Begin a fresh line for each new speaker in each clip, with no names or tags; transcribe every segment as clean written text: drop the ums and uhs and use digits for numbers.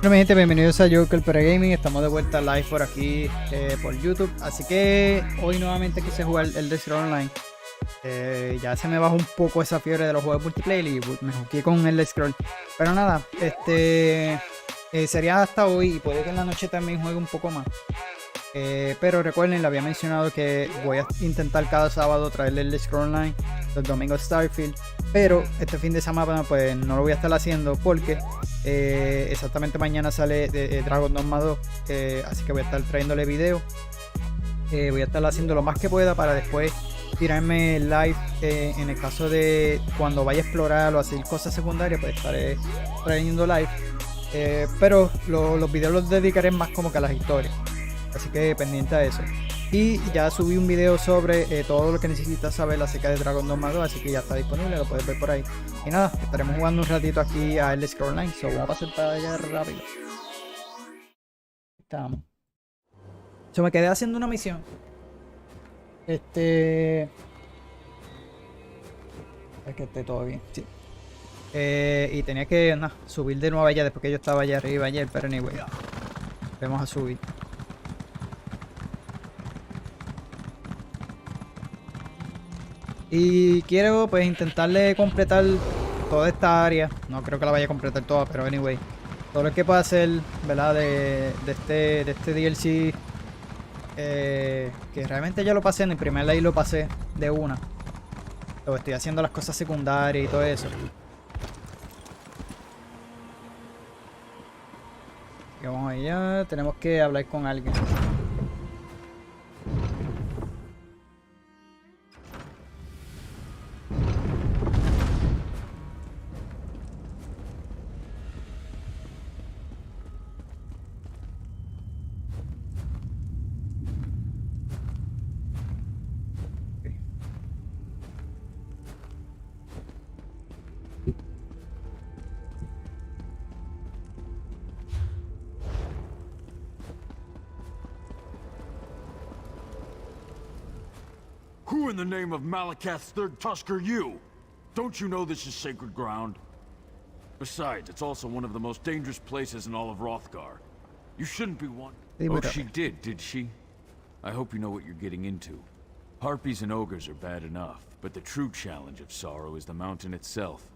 Bueno, mi gente, bienvenidos a JOUKER PR GAMING. Estamos de vuelta live por aquí por YouTube. Así que hoy nuevamente quise jugar el Scroll Online. Ya se me bajó un poco esa fiebre de los juegos multiplayer y me jugué con el Scroll. Pero nada, sería hasta hoy y puede que en la noche también juegue un poco más. Pero recuerden, le había mencionado que voy a intentar cada sábado traerle el Scroll Online, los domingos Starfield. Pero este fin de semana pues no lo voy a estar haciendo porque exactamente mañana sale Dragon Dogma 2, así que voy a estar trayéndole video. Voy a estar haciendo lo más que pueda para después tirarme live en el caso de cuando vaya a explorar o hacer cosas secundarias, pues estaré trayendo live. Pero los videos los dedicaré más como que a las historias, así que pendiente a eso. Y ya subí un video sobre todo lo que necesitas saber acerca de Dragon Dogma 2, así que ya está disponible, lo puedes ver por ahí. Y nada, estaremos jugando un ratito aquí a el Scroll Online, so vamos a pasar para allá rápido. Estamos. So, me quedé haciendo una misión. Es que esté todo bien, sí. Y tenía que subir de nuevo allá después que yo estaba allá arriba ayer, pero anyway, vamos a subir. Y quiero pues intentarle completar toda esta área. No creo que la vaya a completar toda, pero anyway, todo lo que pueda hacer, ¿verdad? De este DLC, que realmente ya lo pasé, en el primer ley lo pasé de una. Pero estoy haciendo las cosas secundarias y todo eso. Y vamos allá, tenemos que hablar con alguien.
Who in the name of Malakath's third tusk are you? Don't you know this is sacred ground? Besides, it's also one of the most dangerous places in all of Wrothgar. You shouldn't be one. Oh, she did she? I hope you know what you're getting into. Harpies and ogres are bad enough, but the true challenge of sorrow is the mountain itself.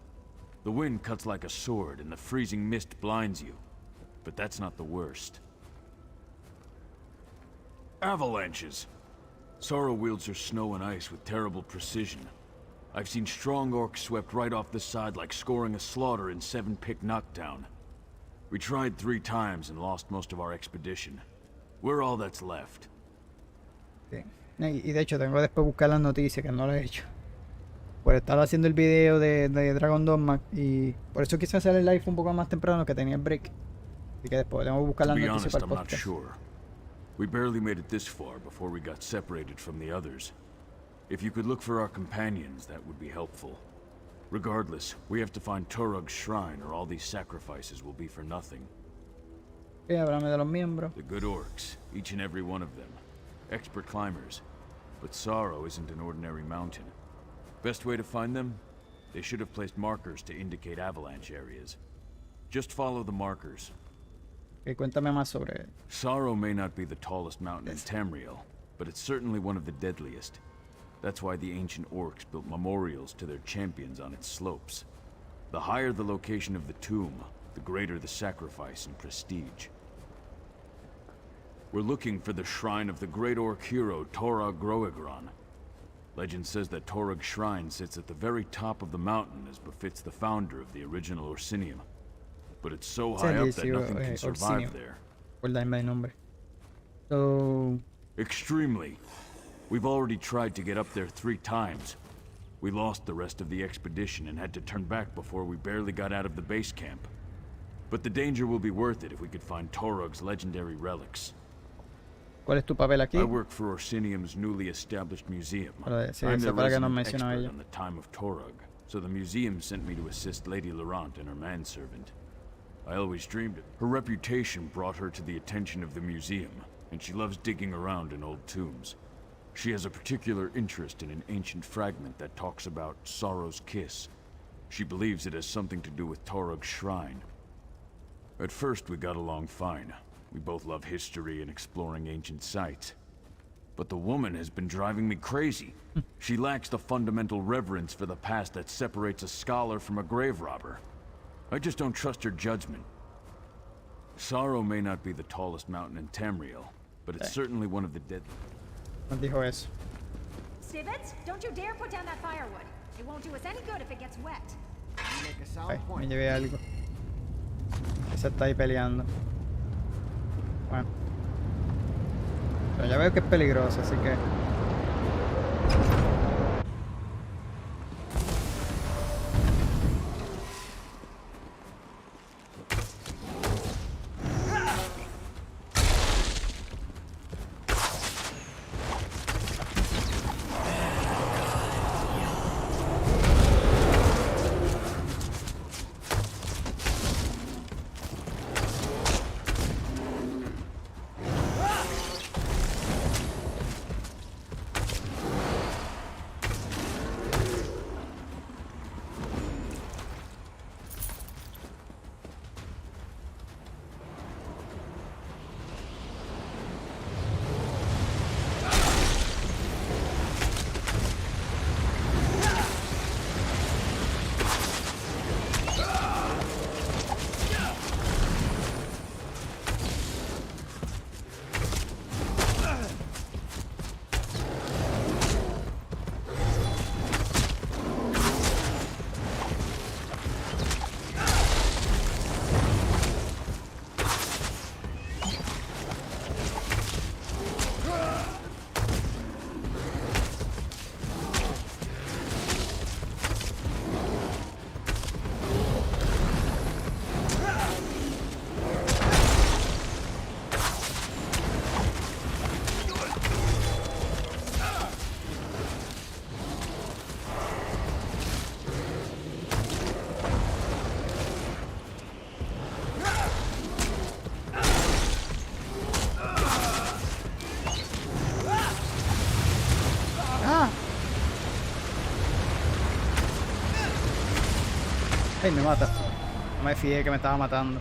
The wind cuts like a sword, and the freezing mist blinds you. But that's not the worst. Avalanches. Sorrow wields her snow and ice with terrible precision. I've seen strong orcs swept right off the side like scoring a slaughter in 7-pick knockdown. We tried 3 times and lost most of our expedition. We're all that's left.
Sí. Y de hecho tengo que después buscar las noticias, que no lo he hecho. Por estar haciendo el video de Dragon Dogma, y por eso quise hacer el live un poco más temprano, que tenía el break. Así que después tengo que buscar las noticias para el podcast.
We barely made it this far before we got separated from the others. If you could look for our companions, that would be helpful. Regardless, we have to find Torug's shrine or all these sacrifices will be for nothing.
Háblame de los miembros.
The good orcs, each and every one of them. Expert climbers. But Sorrow isn't an ordinary mountain. Best way to find them? They should have placed markers to indicate avalanche areas. Just follow the markers.
Cuéntame más sobre él.
Sorrow may not be the tallest mountain in Tamriel, but it's certainly one of the deadliest. That's why the ancient orcs built memorials to their champions on its slopes. The higher the location of the tomb, the greater the sacrifice and prestige. We're looking for the shrine of the great orc hero Torug Groegron. Legend says that Torug's shrine sits at the very top of the mountain as befits the founder of the original Orsinium. But it's so high up that nothing can survive there.
Por darme el nombre. So...
Extremely. We've already tried to get up there 3 times. We lost the rest of the expedition and had to turn back before we barely got out of the base camp. But the danger will be worth it if we could find Torug's legendary relics.
¿Cuál es tu papel aquí?
I work for Orsinium's newly established museum.
Sí,
I'm the resident
expert
on the time of Torug, so the museum sent me to assist Lady Laurent and her manservant. I always dreamed it. Her reputation brought her to the attention of the museum, and she loves digging around in old tombs. She has a particular interest in an ancient fragment that talks about Sorrow's kiss. She believes it has something to do with Torug's shrine. At first, we got along fine. We both love history and exploring ancient sites. But the woman has been driving me crazy. She lacks the fundamental reverence for the past that separates a scholar from a grave robber. I just don't trust her judgment. Sorrow may not be the tallest mountain in Tamriel, but it's certainly one of the deadly.
No dijo eso.
Sivets, don't you dare put down that firewood. It won't do us any good if it gets wet.
Ay, me llevé algo. Ese está ahí peleando. Bueno. Pero ya veo que es peligroso, así que... Ay, me mata. No me fijé que me estaba matando.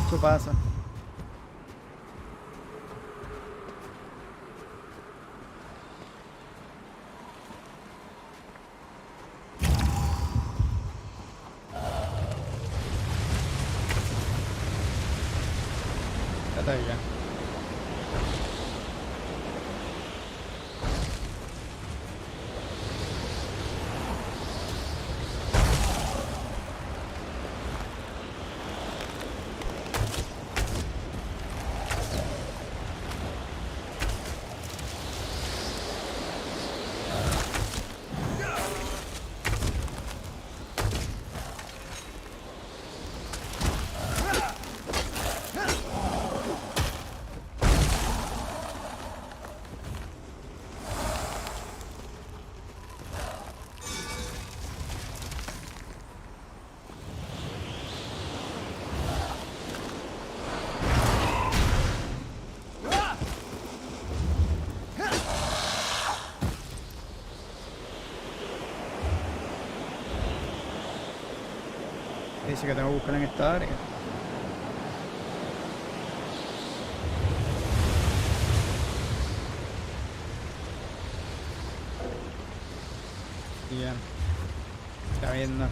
Eso pasa. Ya está ahí ya. Dice que tengo que buscar en esta área. Y ya. Está viendo.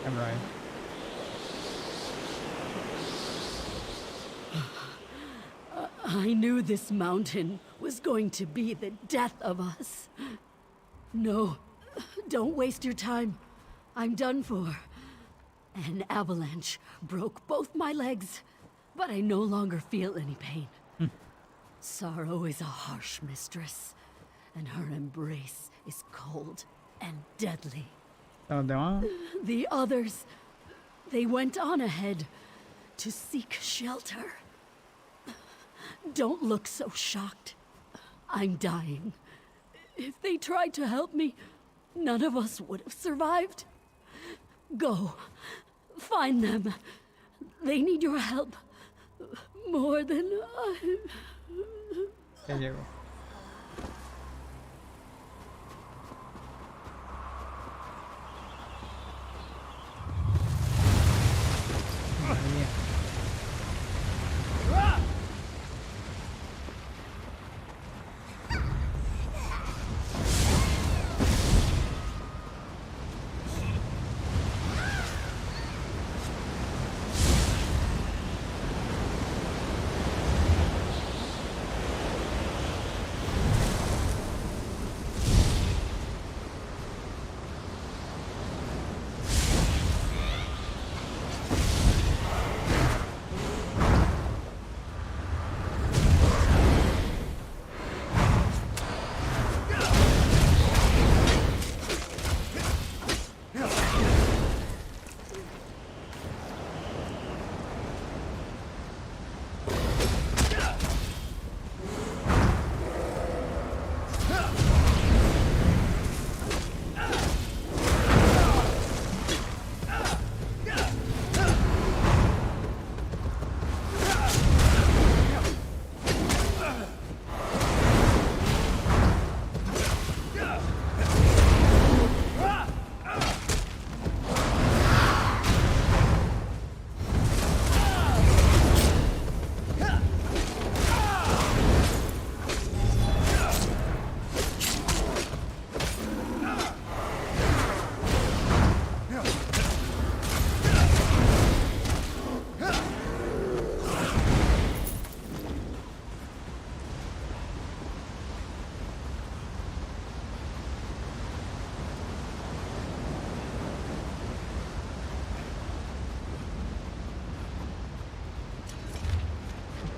I'm right.
I knew this mountain was going to be the death of us. No, don't waste your time. I'm done for. An avalanche broke both my legs, but I no longer feel any pain. Sorrow is a harsh mistress, and her embrace is cold and deadly.
Los demás.
The others, they went on ahead to seek shelter. Don't look so shocked. I'm dying. If they tried to help me, none of us would have survived. Go. Find them. They need your help. More than I...
Ya llegó. Madre mía.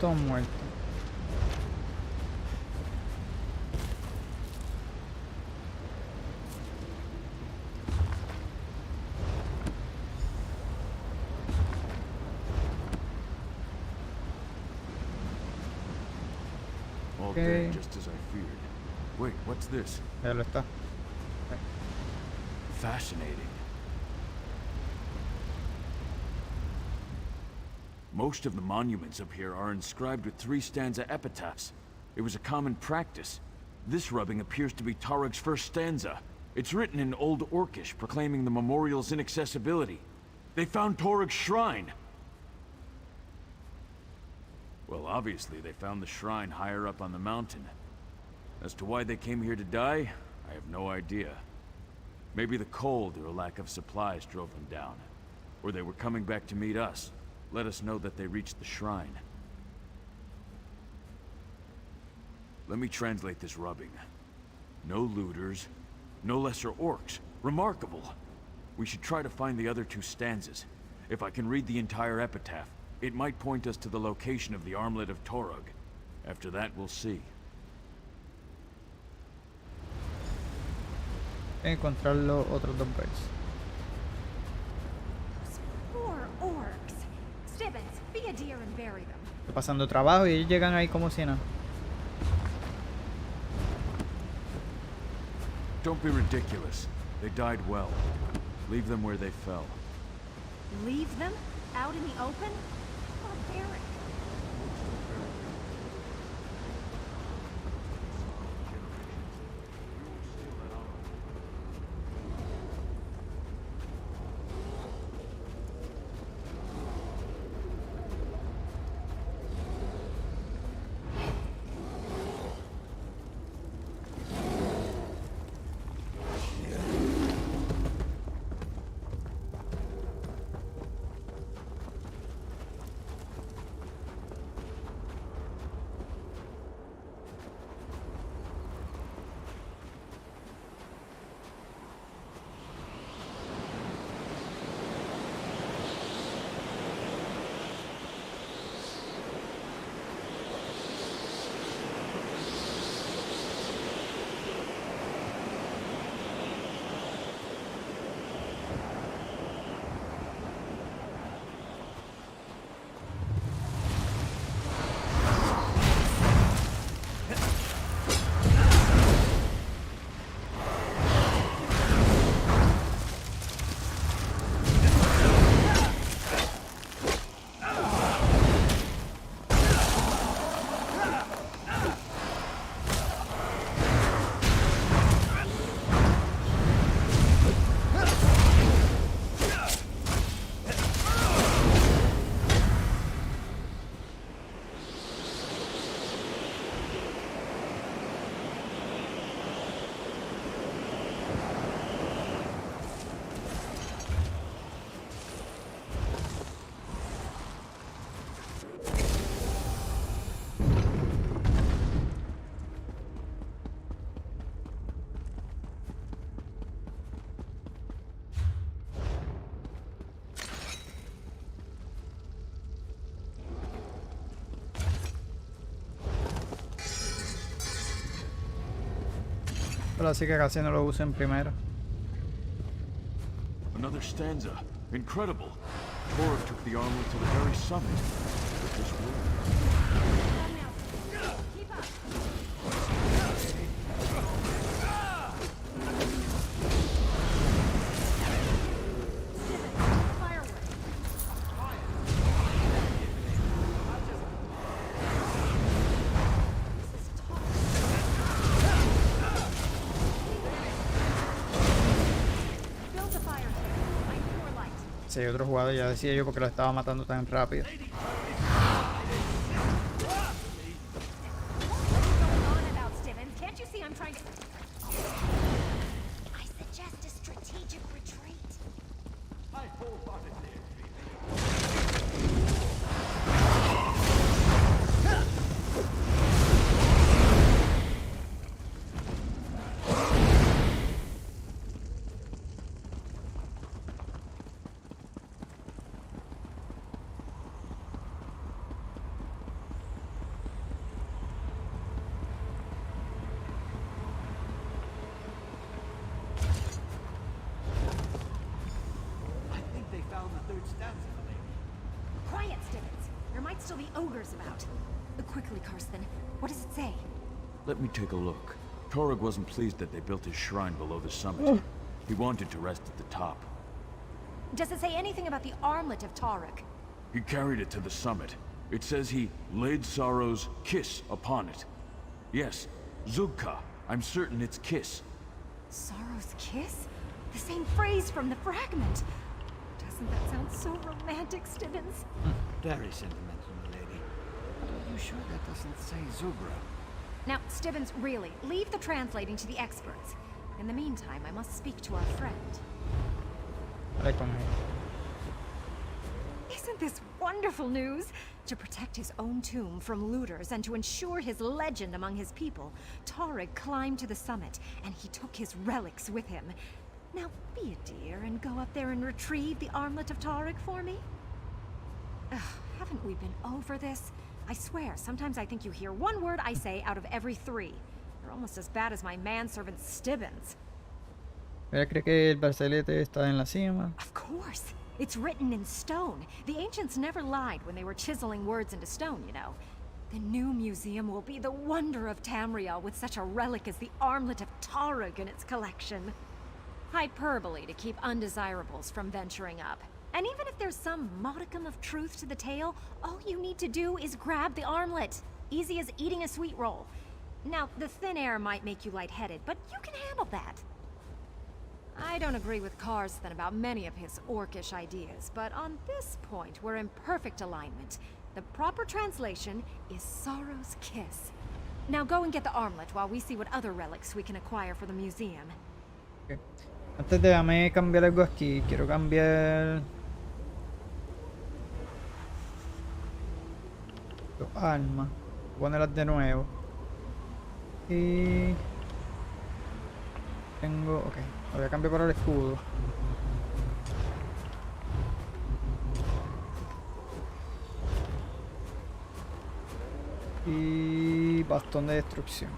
Todos muertos.
All
Okay.
dead, just as I feared. Wait, what's this?
Ya lo está.
Fascinating. Most of the monuments up here are inscribed with 3-stanza epitaphs. It was a common practice. This rubbing appears to be Tarug's first stanza. It's written in Old Orcish, proclaiming the memorial's inaccessibility. They found Tarug's shrine! Well, obviously they found the shrine higher up on the mountain. As to why they came here to die, I have no idea. Maybe the cold or a lack of supplies drove them down. Or they were coming back to meet us. Let us know that they reached the shrine. Let me translate this rubbing. No looters, no lesser orcs. Remarkable. We should try to find the other 2 stanzas. If I can read the entire epitaph, it might point us to the location of the armlet of Torug. After that, we'll see.
Encontrar los otros 2 birds.
Poor orcs. Stibbons, be a dear and bury them.
Estoy pasando trabajo y ellos llegan ahí como si nada.
Don't be ridiculous. They died well. Leave them where they fell.
Leave them? Out in the open? Barbaric.
Pero así que casi no lo usen primero.
Another stanza. Incredible. Torek took the armlet to the very summit. With this word.
Keep up. Firewood. Build a fire pit. Light your light.
Si hay otro jugador, ya decía yo porque lo estaba matando tan rápido.
On about Stevens. Can't you see I'm trying to... I suggest a strategic retreat. Quiet, Stevens. There might still be ogres about. Quickly, Karsten. What does it say?
Let me take a look. Torek wasn't pleased that they built his shrine below the summit. He wanted to rest at the top.
Does it say anything about the armlet of Torek?
He carried it to the summit. It says he laid Sorrow's kiss upon it. Yes, JOUKER. I'm certain it's kiss.
Sorrow's kiss? The same phrase from the fragment. Doesn't that sound so romantic, Stevens?
Very sentimental, my lady. Are you sure that doesn't say Zugra?
Now, Stevens, really, leave the translating to the experts. In the meantime, I must speak to our friend.
Ahí con él.
Isn't this wonderful news? To protect his own tomb from looters and to ensure his legend among his people, Torek climbed to the summit, and he took his relics with him. Now, be a dear and go up there and retrieve the armlet of Torek for me. Ugh, haven't we been over this? I swear, sometimes I think you hear one word I say out of every 3. You're almost as bad as my manservant Stevens.
Ella cree que el brazalete está en la cima.
Of course. It's written in stone. The ancients never lied when they were chiseling words into stone, you know. The new museum will be the wonder of Tamriel with such a relic as the armlet of Torek in its collection. Hyperbole to keep undesirables from venturing up. And even if there's some modicum of truth to the tale, all you need to do is grab the armlet. Easy as eating a sweet roll. Now, the thin air might make you lightheaded, but you can handle that. I don't agree with Karsten about many of his orcish ideas, but on this point, we're in perfect alignment. The proper translation is Sorrow's Kiss. Now go and get the armlet while we see what other relics we can acquire for the museum.
Okay. Antes déjame cambiar algo aquí. Quiero cambiar los armas. Ponerlas de nuevo. Y tengo... ok. Lo voy a cambiar por el escudo. Y bastón de destrucción.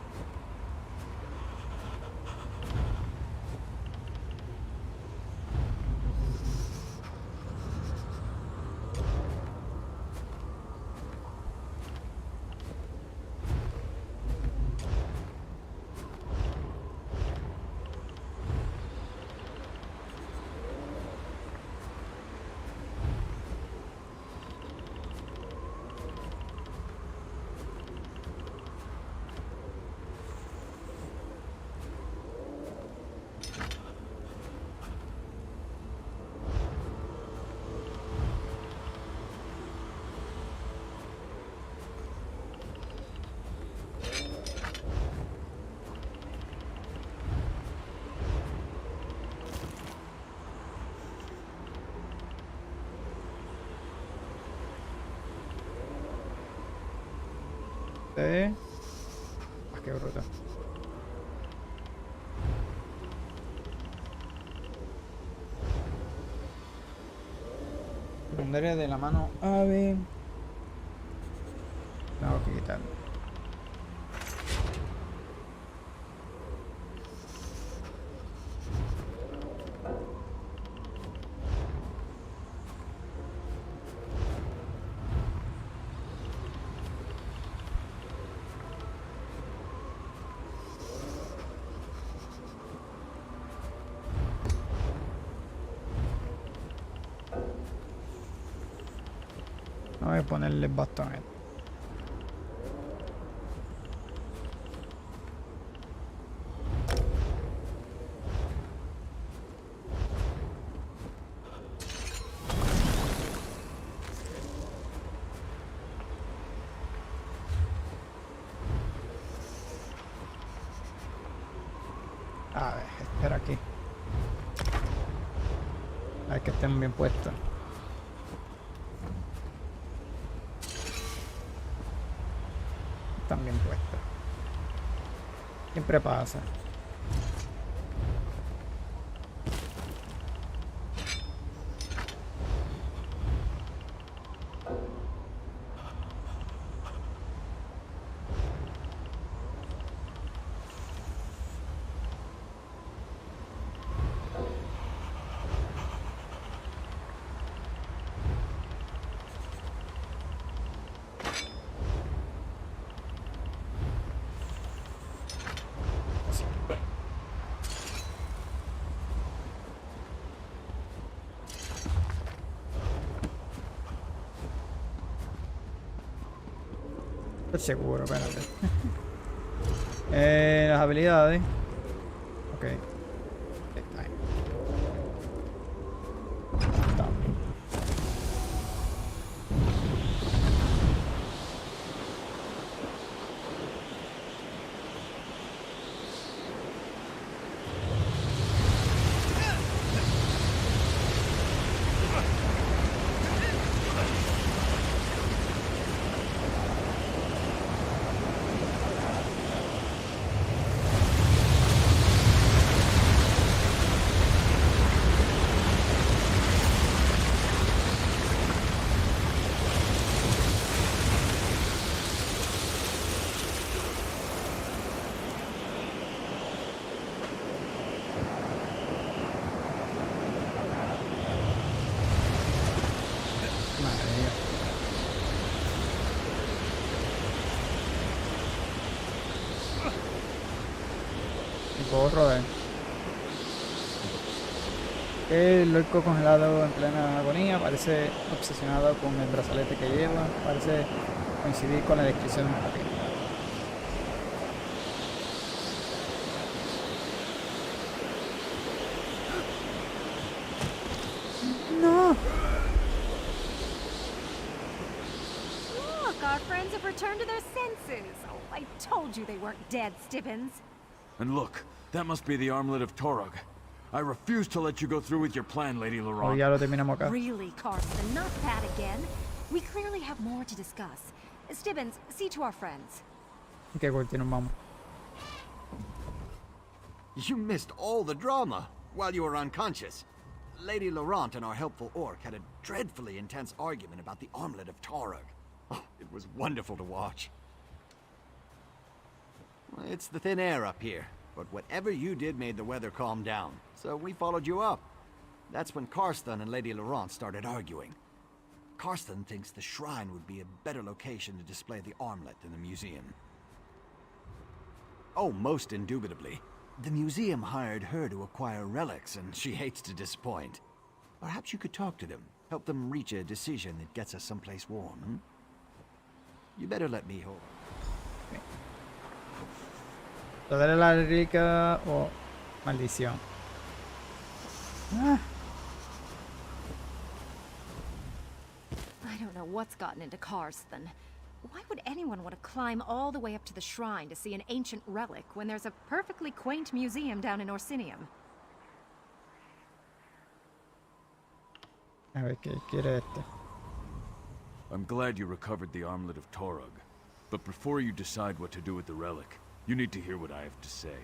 Ah, qué brutal. Secundaria de la mano ave. Tengo que quitarlo. Voy a ponerle el bastón a él. A ver, espera aquí. A ver que estén bien puestos. Están bien puestos. Siempre pasa. Estoy seguro, espérate. Las habilidades. Ok. Está ahí. Está. Madre mía. Y puedo rodar. El loco congelado en plena agonía parece obsesionado con el brazalete que lleva. Parece coincidir con la descripción de un paquete. No.
Look, our friends have returned to their senses. Oh, I told you they weren't dead, Stibbins.
And look, that must be the armlet of Torog. I refuse to let you go through with your plan, Lady
Oh,
Laurent.
ya lo terminamos acá.
Really, Carson, not that again. We clearly have more to discuss. Stibbins, see to our friends.
Ok, continuamos.
You missed all the drama while you were unconscious. Lady Laurent and our helpful orc had a dreadfully intense argument about the armlet of Torog. Oh, it was wonderful to watch. Well, it's the thin air up here, but whatever you did made the weather calm down, so we followed you up. That's when Karsten and Lady Laurent started arguing. Karsten thinks the shrine would be a better location to display the armlet than the museum. Oh, most indubitably. The museum hired her to acquire relics, and she hates to disappoint. Perhaps you could talk to them, help them reach a decision that gets us someplace warm, hmm? You better let me hold.
Darle la rica o maldición. Ah.
I don't know what's gotten into Karsten. Why would anyone want to climb all the way up to the shrine to see an ancient relic when there's a perfectly quaint museum down in Orsinium?
A ver qué quiere este.
I'm glad you recovered the armlet of Torog. But before you decide what to do with the relic, you need to hear what I have to say.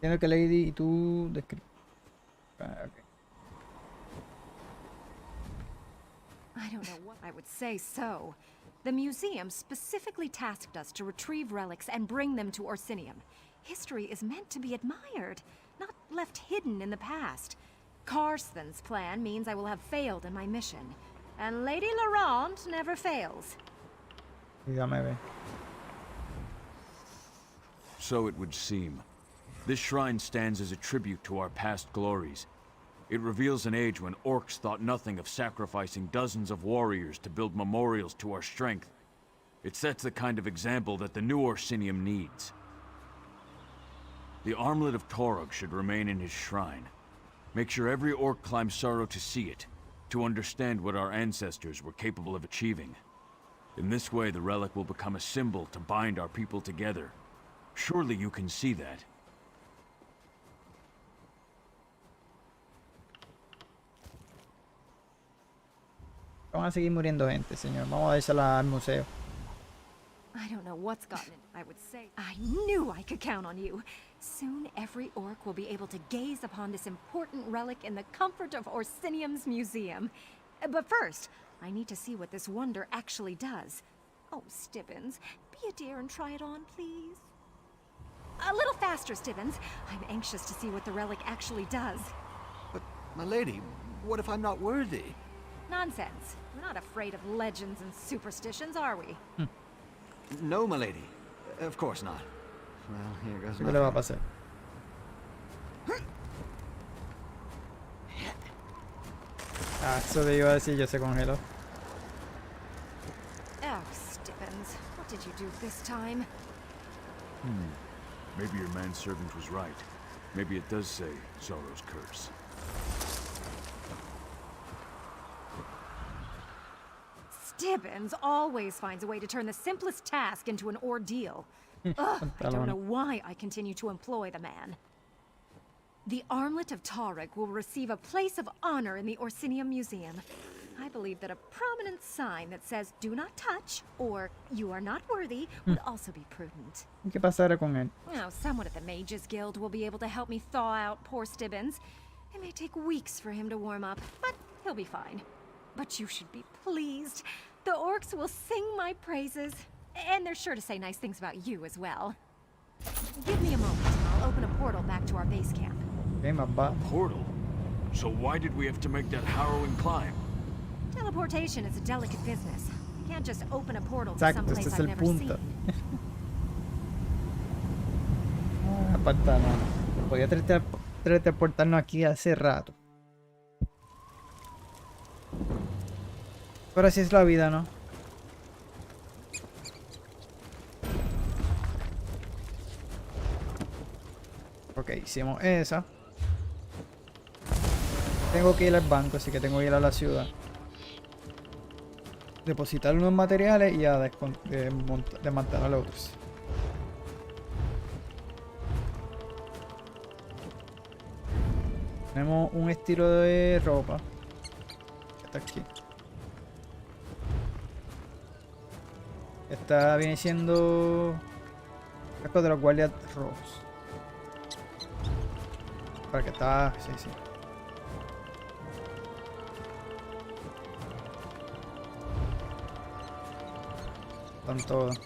Entiendo que Lady y tú okay.
I don't know what I would say so. The museum specifically tasked us to retrieve relics and bring them to Orsinium. History is meant to be admired, not left hidden in the past. Karsten's plan means I will have failed in my mission. And Lady Laurent never fails.
Dígame, ve.
So it would seem. This shrine stands as a tribute to our past glories. It reveals an age when orcs thought nothing of sacrificing dozens of warriors to build memorials to our strength. It sets the kind of example that the new Orsinium needs. The armlet of Torog should remain in his shrine. Make sure every orc climbs sorrow to see it, to understand what our ancestors were capable of achieving. In this way, the relic will become a symbol to bind our people together. Surely you can see that.
Van a seguir muriendo gente, señor. Vamos a dársela al museo.
I don't know what's gotten it. I would say I knew I could count on you. Soon every orc will be able to gaze upon this important relic in the comfort of Orsinium's museum. But first, I need to see what this wonder actually does. Oh, Stibbins, be a dear and try it on, please. A little faster, Stibbins. I'm anxious to see what the relic actually does.
But, my lady, what if I'm not worthy?
Nonsense. We're not afraid of legends and superstitions, are we?
No, my lady. Of course not. Well, here goes
¿Qué le va a
nothing.
pasar? Ah, eso le iba a decir, yo se congeló.
Oh, Stibbins, what did you do this time?
Maybe your manservant was right. Maybe it does say Sorrow's curse.
Stibbins always finds a way to turn the simplest task into an ordeal. Ugh, I don't know why I continue to employ the man. The armlet of Torog will receive a place of honor in the Orsinium Museum. I believe that a prominent sign that says "Do not touch" or "You are not worthy" would also be prudent.
¿Qué pasará con él?
Now, someone at the Mages Guild will be able to help me thaw out poor Stibbins. It may take weeks for him to warm up, but he'll be fine. But you should be pleased. The orcs will sing my praises, and they're sure to say nice things about you as well. Give me a moment, and I'll open a portal back to our base camp.
¿Qué más va?
Portal? So why did we have to make that harrowing climb?
Teleportation is a delicate business. You can't just open a portal to
Exacto,
someplace
este es
I've
el
never
punto.
seen.
Aparta, no. Podía teleportarnos aquí hace rato. Pero así es la vida, ¿no? Ok, hicimos esa. Tengo que ir al banco, así que tengo que ir a la ciudad. Depositar unos materiales y a desmantelar los otros. Tenemos un estilo de ropa. Está aquí. Esta viene siendo casco de los guardias rojos. Para que está... Sí, sí. Están todos.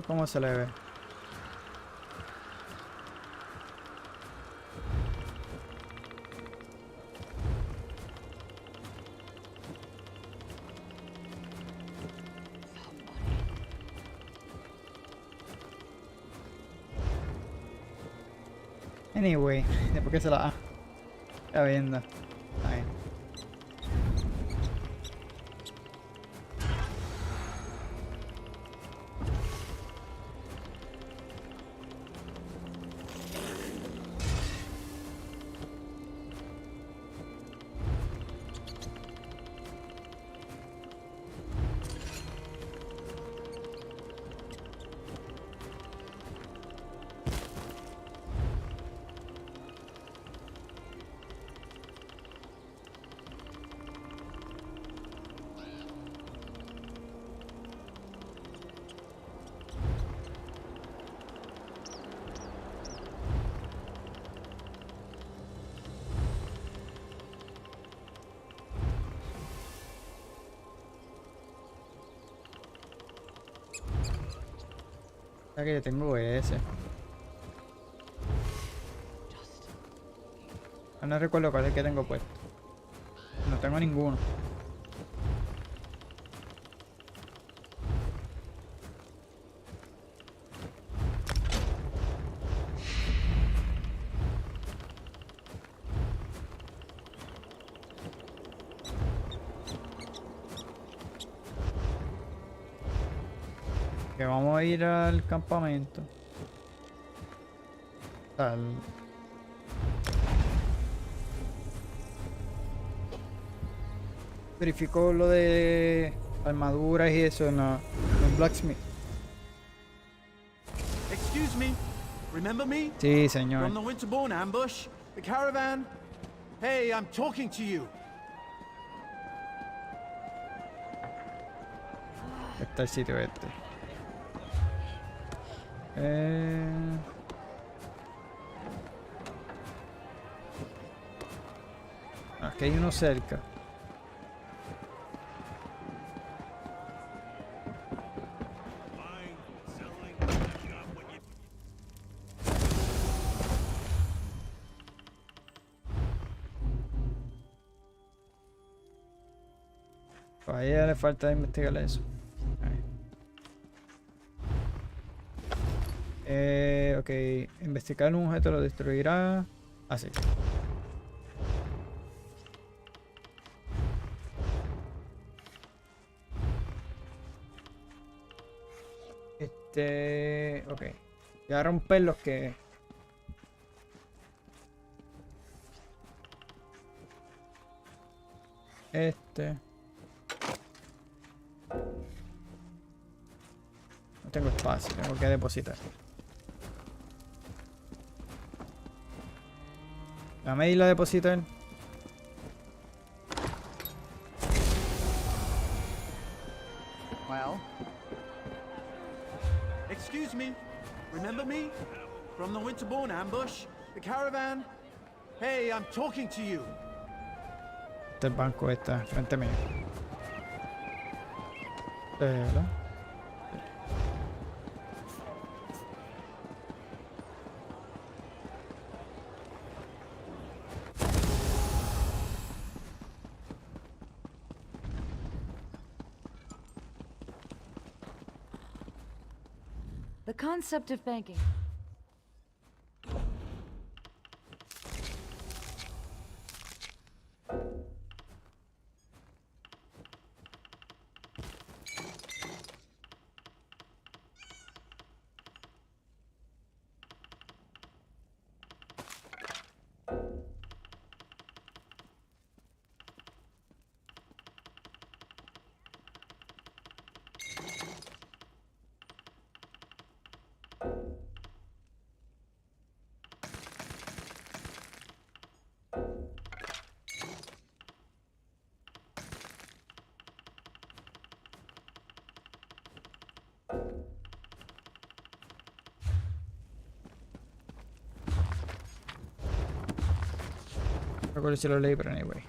¿Cómo se le ve? Anyway, después que se la está viendo. Ahí. Ya que yo tengo ese. No recuerdo cuál es el que tengo puesto. No tengo ninguno. Que vamos a ir al campamento. Verificó lo de armaduras y eso en el blacksmith.
Excuse me. Remember me?
Sí, señor.
From the Winterborn ambush? The caravan? Hey, I'm talking to you.
Está el sitio este. Aquí hay uno cerca. A ella le falta investigar eso. Ok, investigar un objeto lo destruirá. Así. Ok. Voy a romper los que... No tengo espacio, tengo que depositar. Dame ir a depositar.
Well? Excuse me. Remember me? From the Winterborn ambush? The caravan? Hey, I'm talking to you.
Este banco está frente mío. ¿Verdad?
The concept of banking. No recuerdo si lo leí, pero anyway.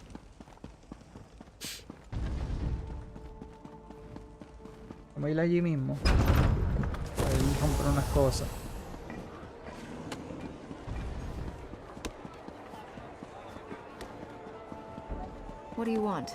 Vamos a ir allí mismo. Ahí comprar unas cosas.
What do you want?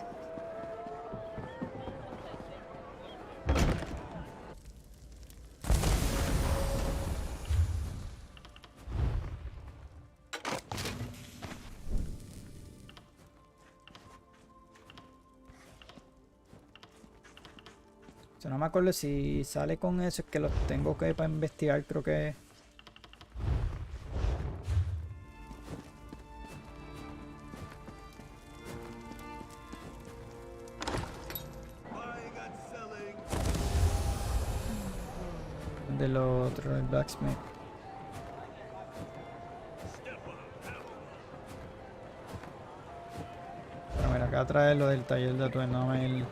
O sea, no me acuerdo si sale con eso, es que los tengo que para investigar, creo que... Del otro, el blacksmith. Pero mira, acá trae lo del taller de atuendo, el...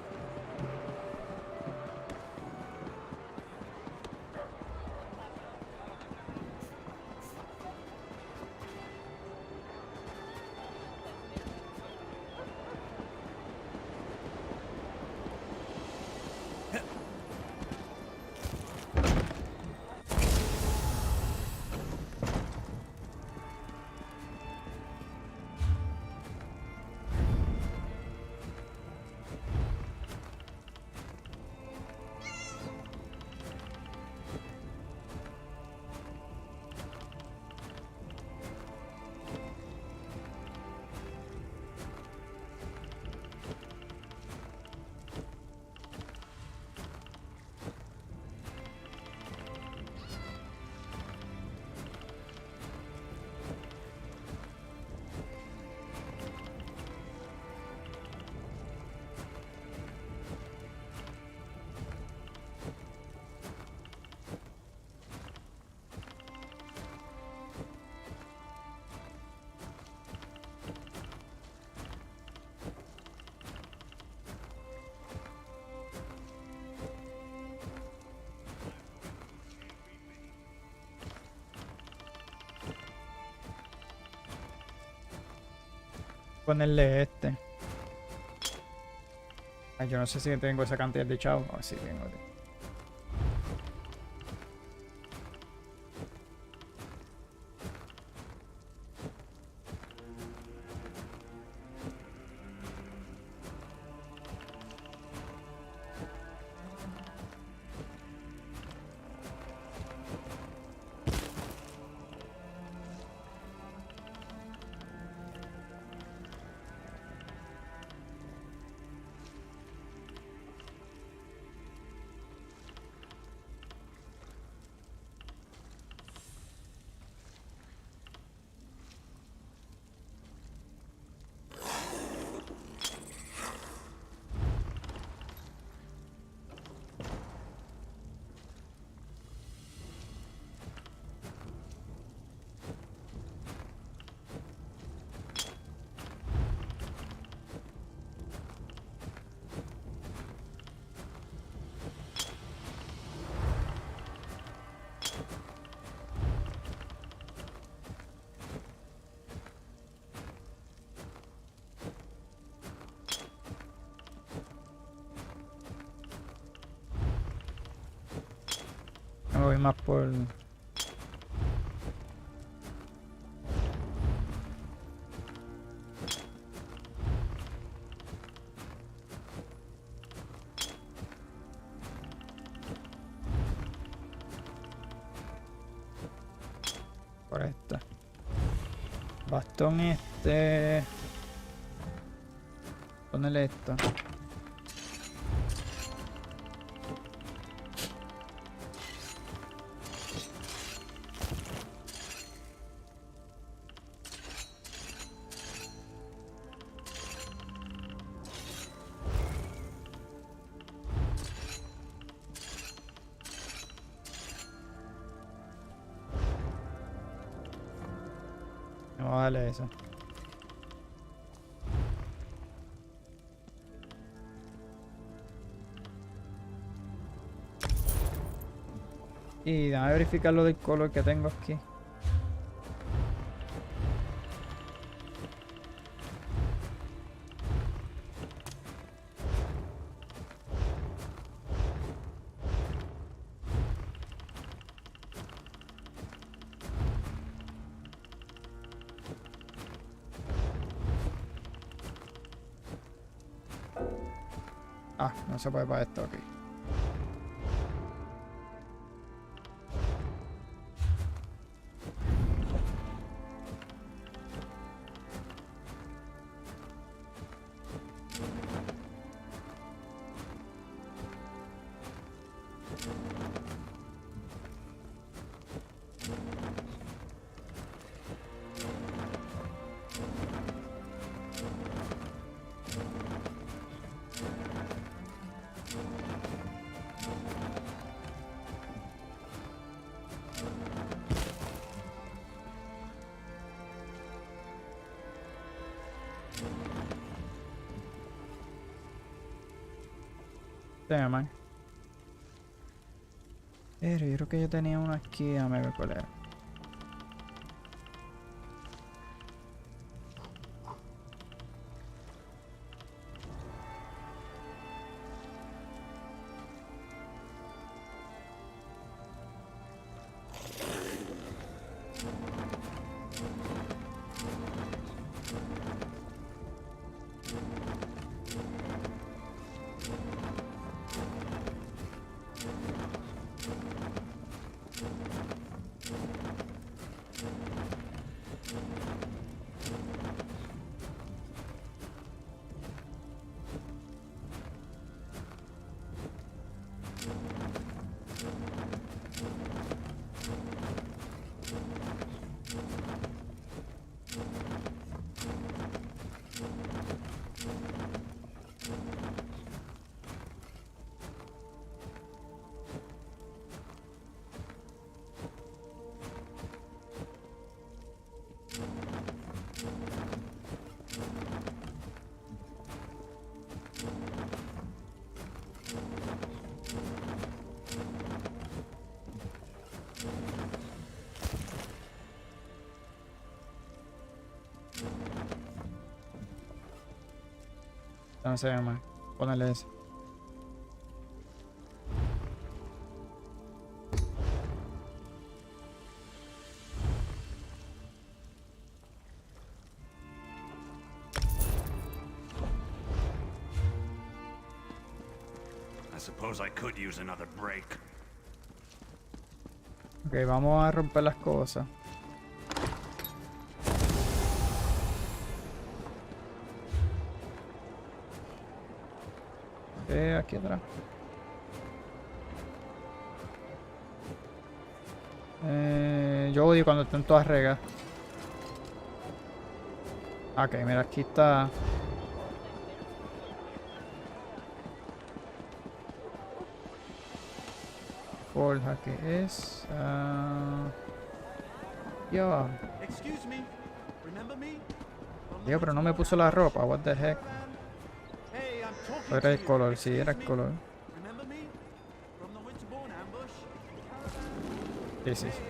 Ponerle este. Ay, yo no sé si tengo esa cantidad de chavos. Oh, sí, tengo. Me voy más por... por esta. Bastón este... Ponele esto. Vamos a darle eso. Y déjame verificar lo del color que tengo aquí. Ah, no se puede para esto aquí. Man. Pero yo creo que yo tenía uno aquí, déjame ver cuál era. No se llama. Ponele eso.
I suppose I could use another break.
Ok, vamos a romper las cosas. Aquí atrás. Yo odio cuando están todas regas. Ok, mira, aquí está. Forja, ¿qué es? Yo.
Excuse me. Remember me?
Tío, pero no me puso la ropa. What the heck.
Hey, I'm talking
Era
to
el
you.
color, sí, era el
Excuse me?
color.
Remember me? From the Winterborn ambush?
Sí, sí, sí.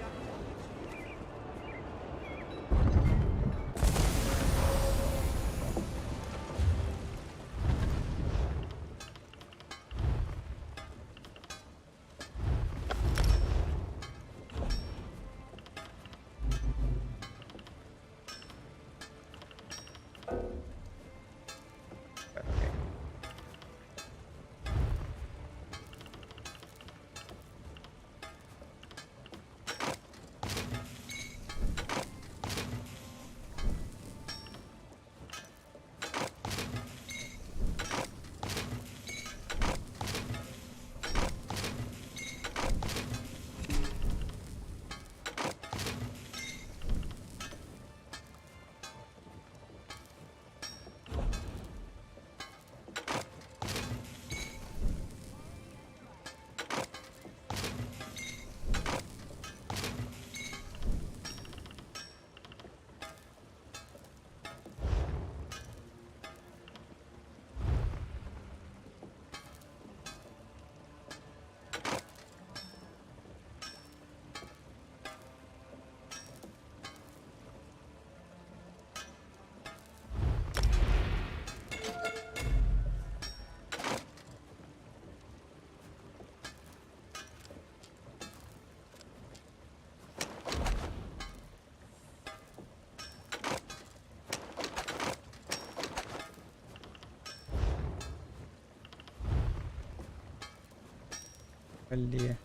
El día.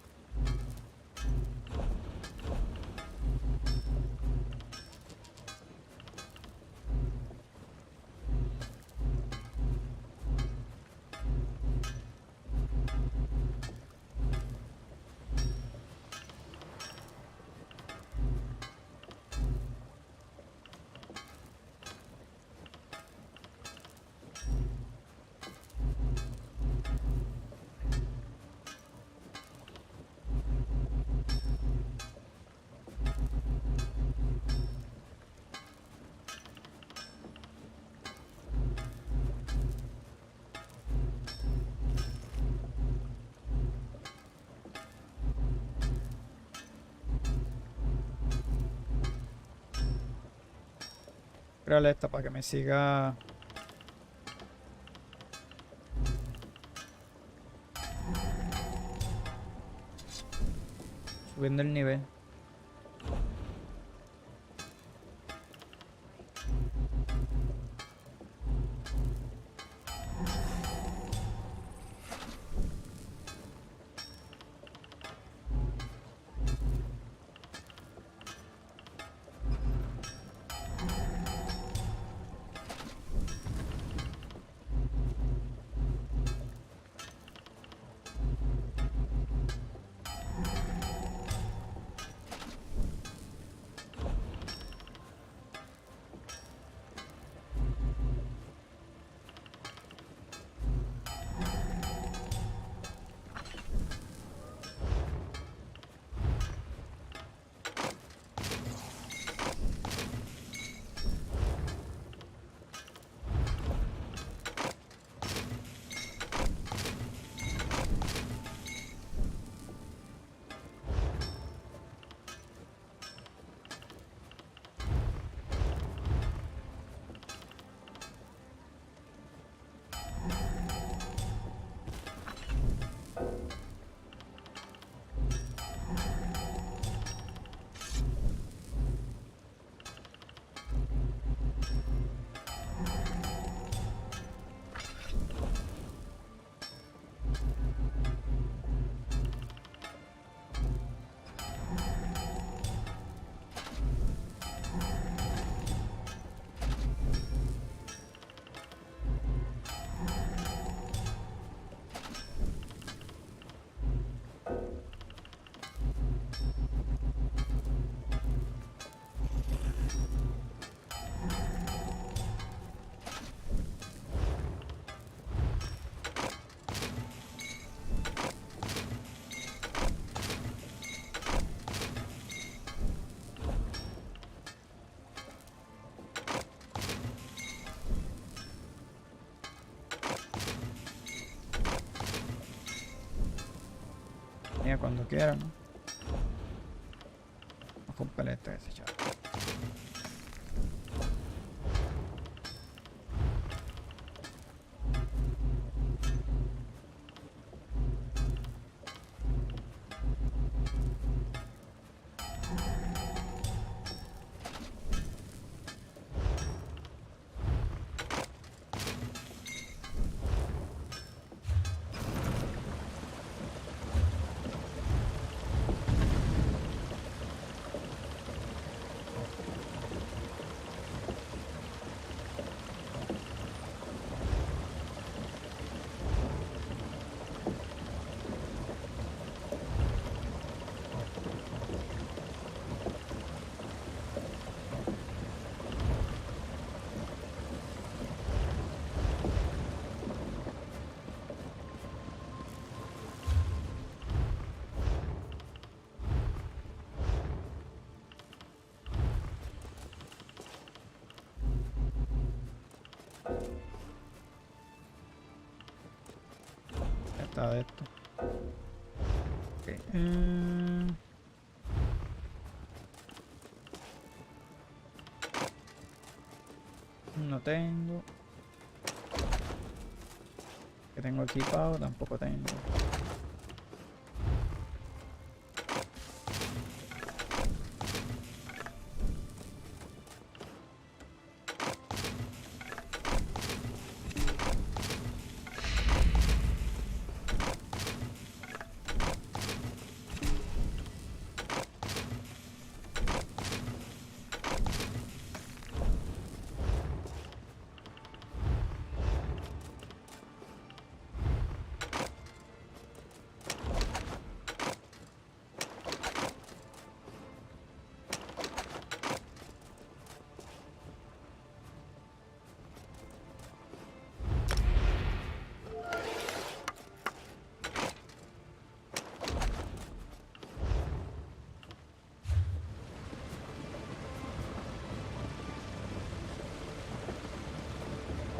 Créale esta para que me siga. Subiendo el nivel. cuando quieran, ¿no? Vamos a comprar este desechable. Está de esto. Okay. No tengo. Que tengo equipado, tampoco tengo.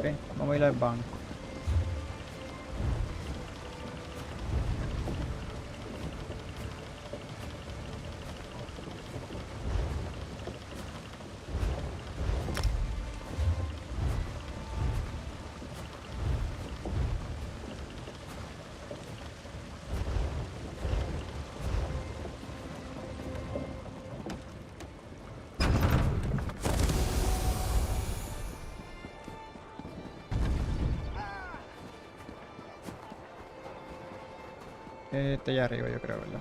Ok, vamos a ir al banco. Este allá arriba yo creo, ¿verdad?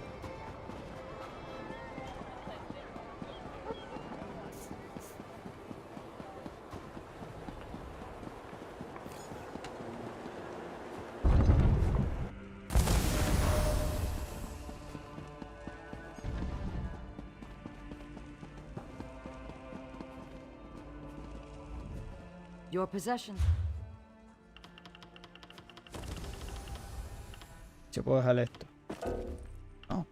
Your possession.
Yo puedo dejar esto. No.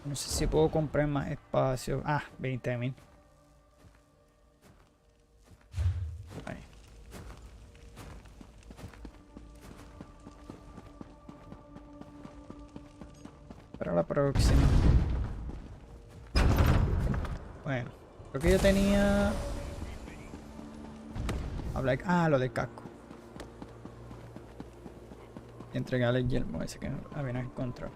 No sé si puedo comprar más espacio. Ah, 20.000. Ahí. Para la próxima. Bueno, creo que yo tenía... lo del casco. Y entregarle el yelmo ese que habían encontrado.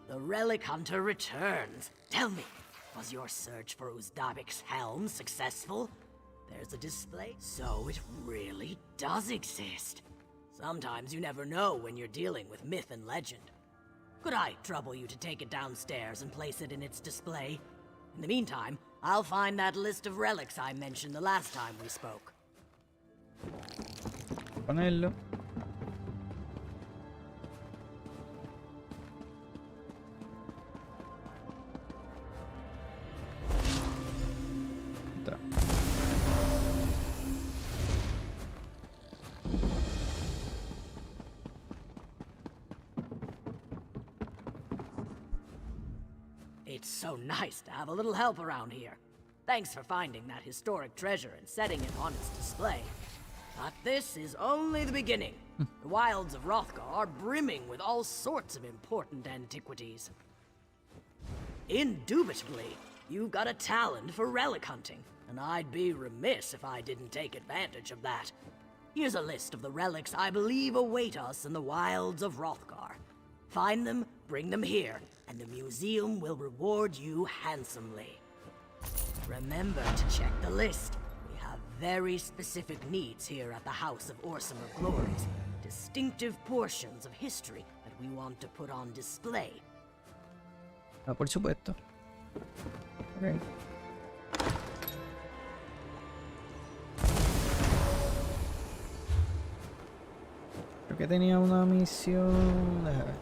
The relic hunter returns. Tell me, was your search for Uzdabik's helm successful? there's a display. So it really does exist. Sometimes you never know when you're dealing with myth and legend. Could I trouble you to take it downstairs and place it in its display? In the meantime, I'll find that list of relics I mentioned the last time we spoke.
Ponerlo. Otra.
It's so nice to have a little help around here. Thanks for finding that historic treasure and setting it on its display. But this is only the beginning. The wilds of Wrothgar are brimming with all sorts of important antiquities. Indubitably, you've got a talent for relic hunting, and I'd be remiss if I didn't take advantage of that. Here's a list of the relics I believe await us in the wilds of Wrothgar. Find them, bring them here, and the museum will reward you handsomely. Remember to check the list. We have very specific needs here at the House of Orsimer Glories. Distinctive portions of history that we want to put on display.
Ah, por supuesto. Ok. Creo que tenía una misión. Déjame ver.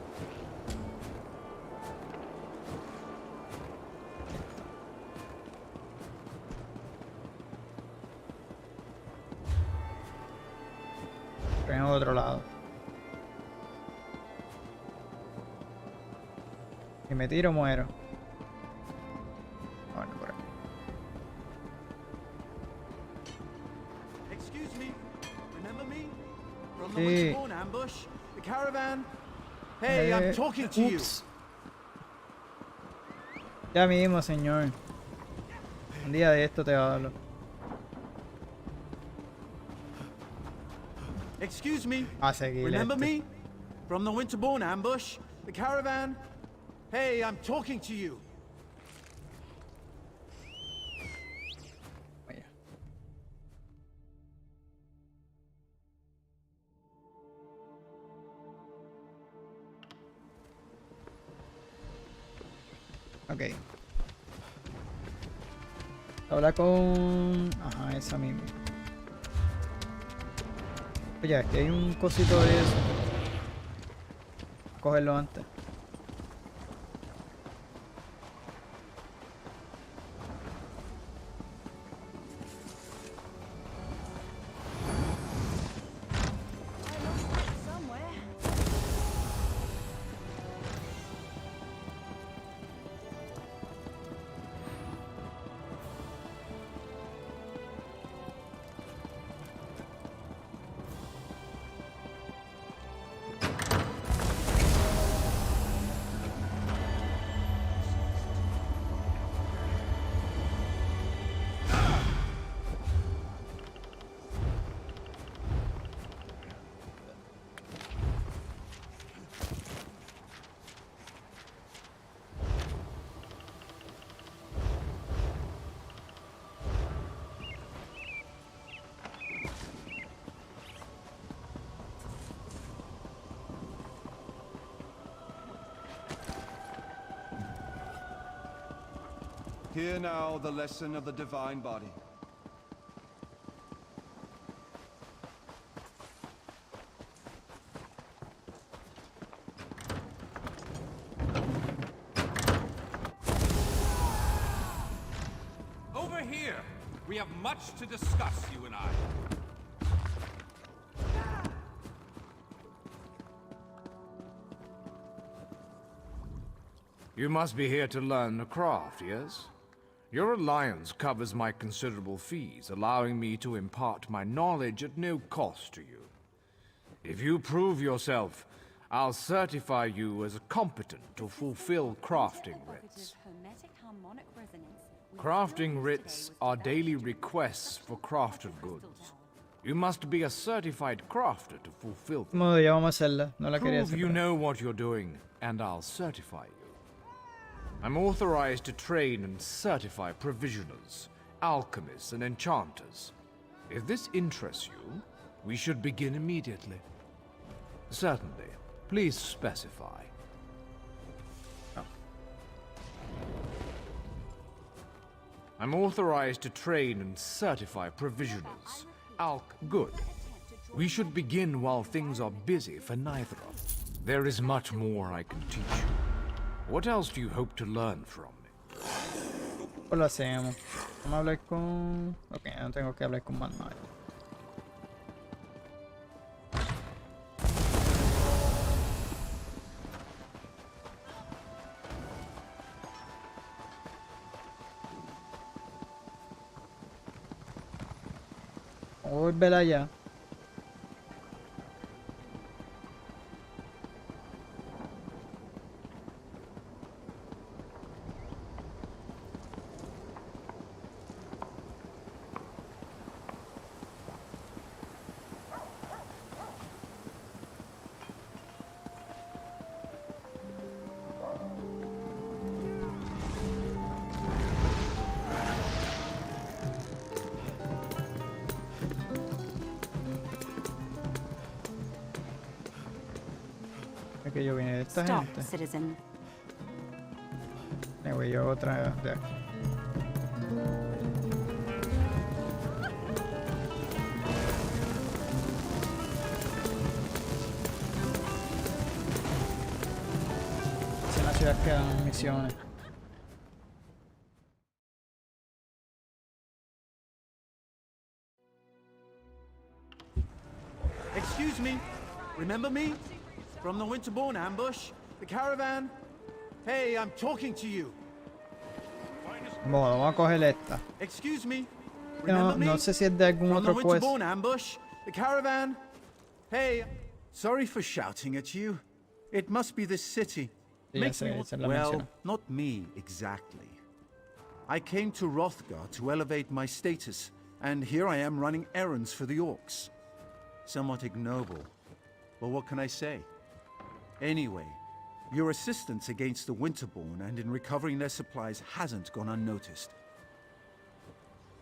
En otro lado. Si me tiro, muero. Bueno, por aquí.
Excuse me. Remember me? From the
Sí.
Winterbourne ambush? The caravan? Hey, I'm talking to you.
Ups. Ya mismo, señor. Un día de esto te hablo.
Excuse me.
A seguir
Remember
este.
me? From the Winterbourne ambush? The caravan? Hey, I'm talking to you.
Vaya. Ok. Habla con... Ajá, esa misma. Oye, aquí hay un cosito de eso. Cogerlo antes.
Hear now the lesson of the divine body.
Over here! We have much to discuss, you and I.
You must be here to learn the craft, yes? Your alliance covers my considerable fees, allowing me to impart my knowledge at no cost to you. If you prove yourself, I'll certify you as competent to fulfill crafting writs. Crafting writs are daily requests for crafted goods. You must be a certified crafter to fulfill them.
Modo, ya vamos a hacerla. No la quería
Prove
hacer.
you know what you're doing, and I'll certify you. I'm authorized to train and certify provisioners, alchemists, and enchanters. If this interests you, we should begin immediately. Certainly. Please specify. I'm authorized to train and certify provisionals. Good. We should begin while things are busy for neither of us. There is much more I can teach you. What else do you hope to learn from me?
Pues lo hacemos. Vamos a hablar con... Ok, no tengo que hablar con más nadie. Vamos a volver allá. Que yo vine de esta gente.
Citizen.
Anyway, yo hago otra de aquí. Si en la ciudad quedan misiones.
Excuse me. Remember me? From the Winterborn ambush? The caravan? Hey, I'm talking to you.
Bueno, vamos a coger esta.
Excuse me.
No, no sé si es de algún
From the
otro quest.
Winterborn ambush? The caravan? Hey, sorry for shouting at you. It must be this city.
Sí, ya sé, esa es la
Well,
mención.
not me exactly. I came to Wrothgar to elevate my status, and here I am running errands for the orcs. Somewhat ignoble, but what can I say? Anyway, your assistance against the Winterborn and in recovering their supplies hasn't gone unnoticed.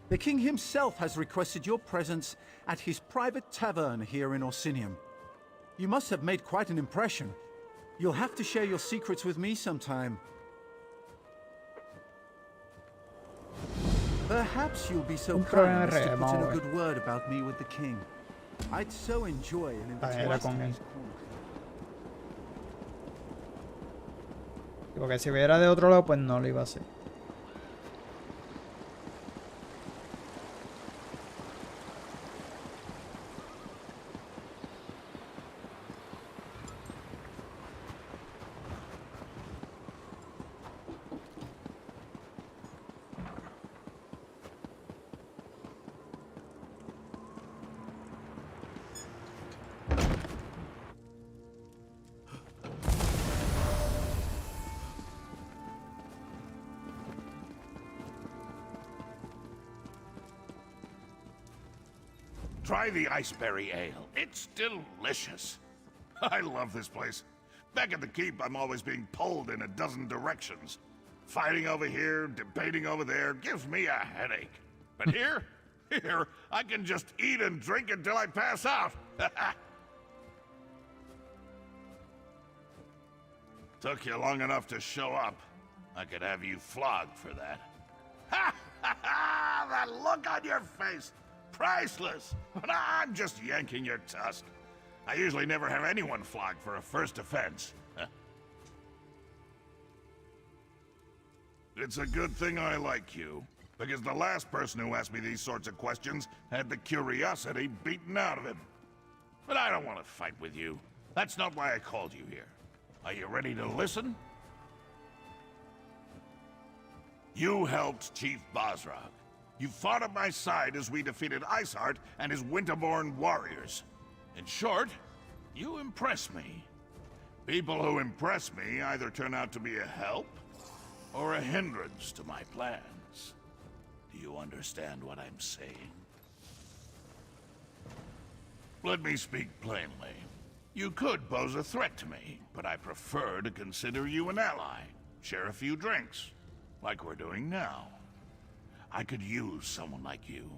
The king himself has requested your presence at his private tavern here in Orsinium. You must have made quite an impression. You'll have to share your secrets with me sometime. Perhaps you'll be so kind as to put in a good word about me with the king. I'd so enjoy an invitation.
Porque si viera de otro lado, pues no lo iba a hacer.
Try the iceberry ale. It's delicious. I love this place. Back at the keep, I'm always being pulled in a dozen directions. Fighting over here, debating over there, gives me a headache. But here, I can just eat and drink until I pass out. Took you long enough to show up. I could have you flogged for that. Ha ha ha! That look on your face! Priceless! I'm just yanking your tusk. I usually never have anyone flogged for a first offense. It's a good thing I like you, because the last person who asked me these sorts of questions had the curiosity beaten out of him. But I don't want to fight with you. That's not why I called you here. Are you ready to listen? You helped Chief Basrog. You fought at my side as we defeated Iceheart and his Winterborn warriors. In short, you impress me. People who impress me either turn out to be a help or a hindrance to my plans. Do you understand what I'm saying? Let me speak plainly. You could pose a threat to me, but I prefer to consider you an ally. Share a few drinks, like we're doing now. I could use someone like you.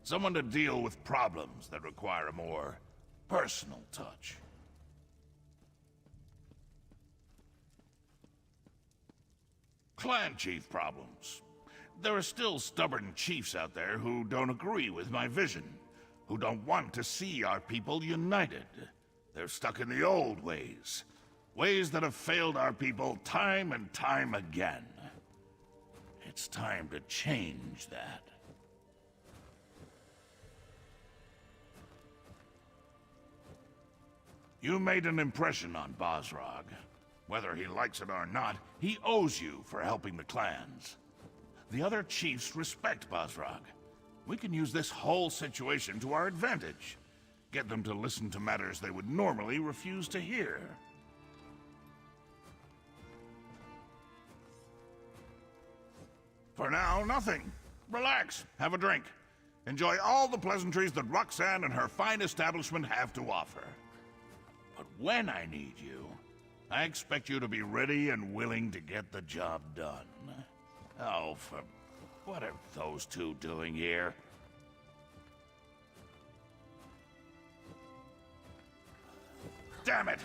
Someone to deal with problems that require a more personal touch. Clan chief problems. There are still stubborn chiefs out there who don't agree with my vision, who don't want to see our people united. They're stuck in the old ways, ways that have failed our people time and time again. It's time to change that. You made an impression on Bosrog. Whether he likes it or not, he owes you for helping the clans. The other chiefs respect Bosrog. We can use this whole situation to our advantage. Get them to listen to matters they would normally refuse to hear. For now, nothing. Relax, have a drink. Enjoy all the pleasantries that Roxanne and her fine establishment have to offer. But when I need you, I expect you to be ready and willing to get the job done. Oh, what are those two doing here? Damn it!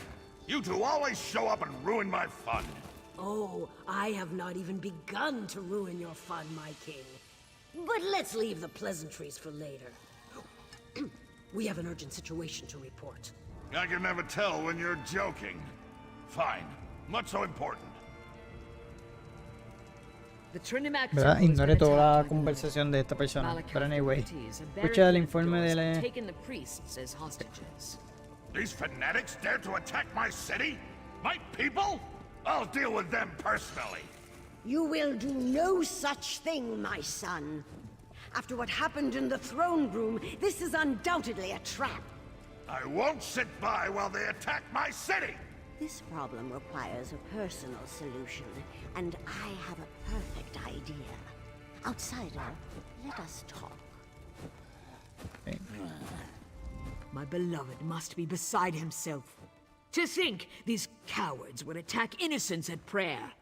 You two always show up and ruin my fun.
Oh, I have not even begun to ruin your fun, my king. But let's leave the pleasantries for later. We have an urgent situation to report.
I can never tell when you're joking. Fine. What's so important?
¿Verdad? Ignore toda la conversación de esta persona. Pero anyway, escucha el informe de la...
These fanatics dare to attack my city? My people? I'll deal with them personally.
You will do no such thing, my son. After what happened in the throne room, this is undoubtedly a trap.
I won't sit by while they attack my city!
This problem requires a personal solution, and I have a perfect idea. Outsider, let us talk.
Okay.
My beloved must be beside himself. To think these cowards would attack innocents at prayer.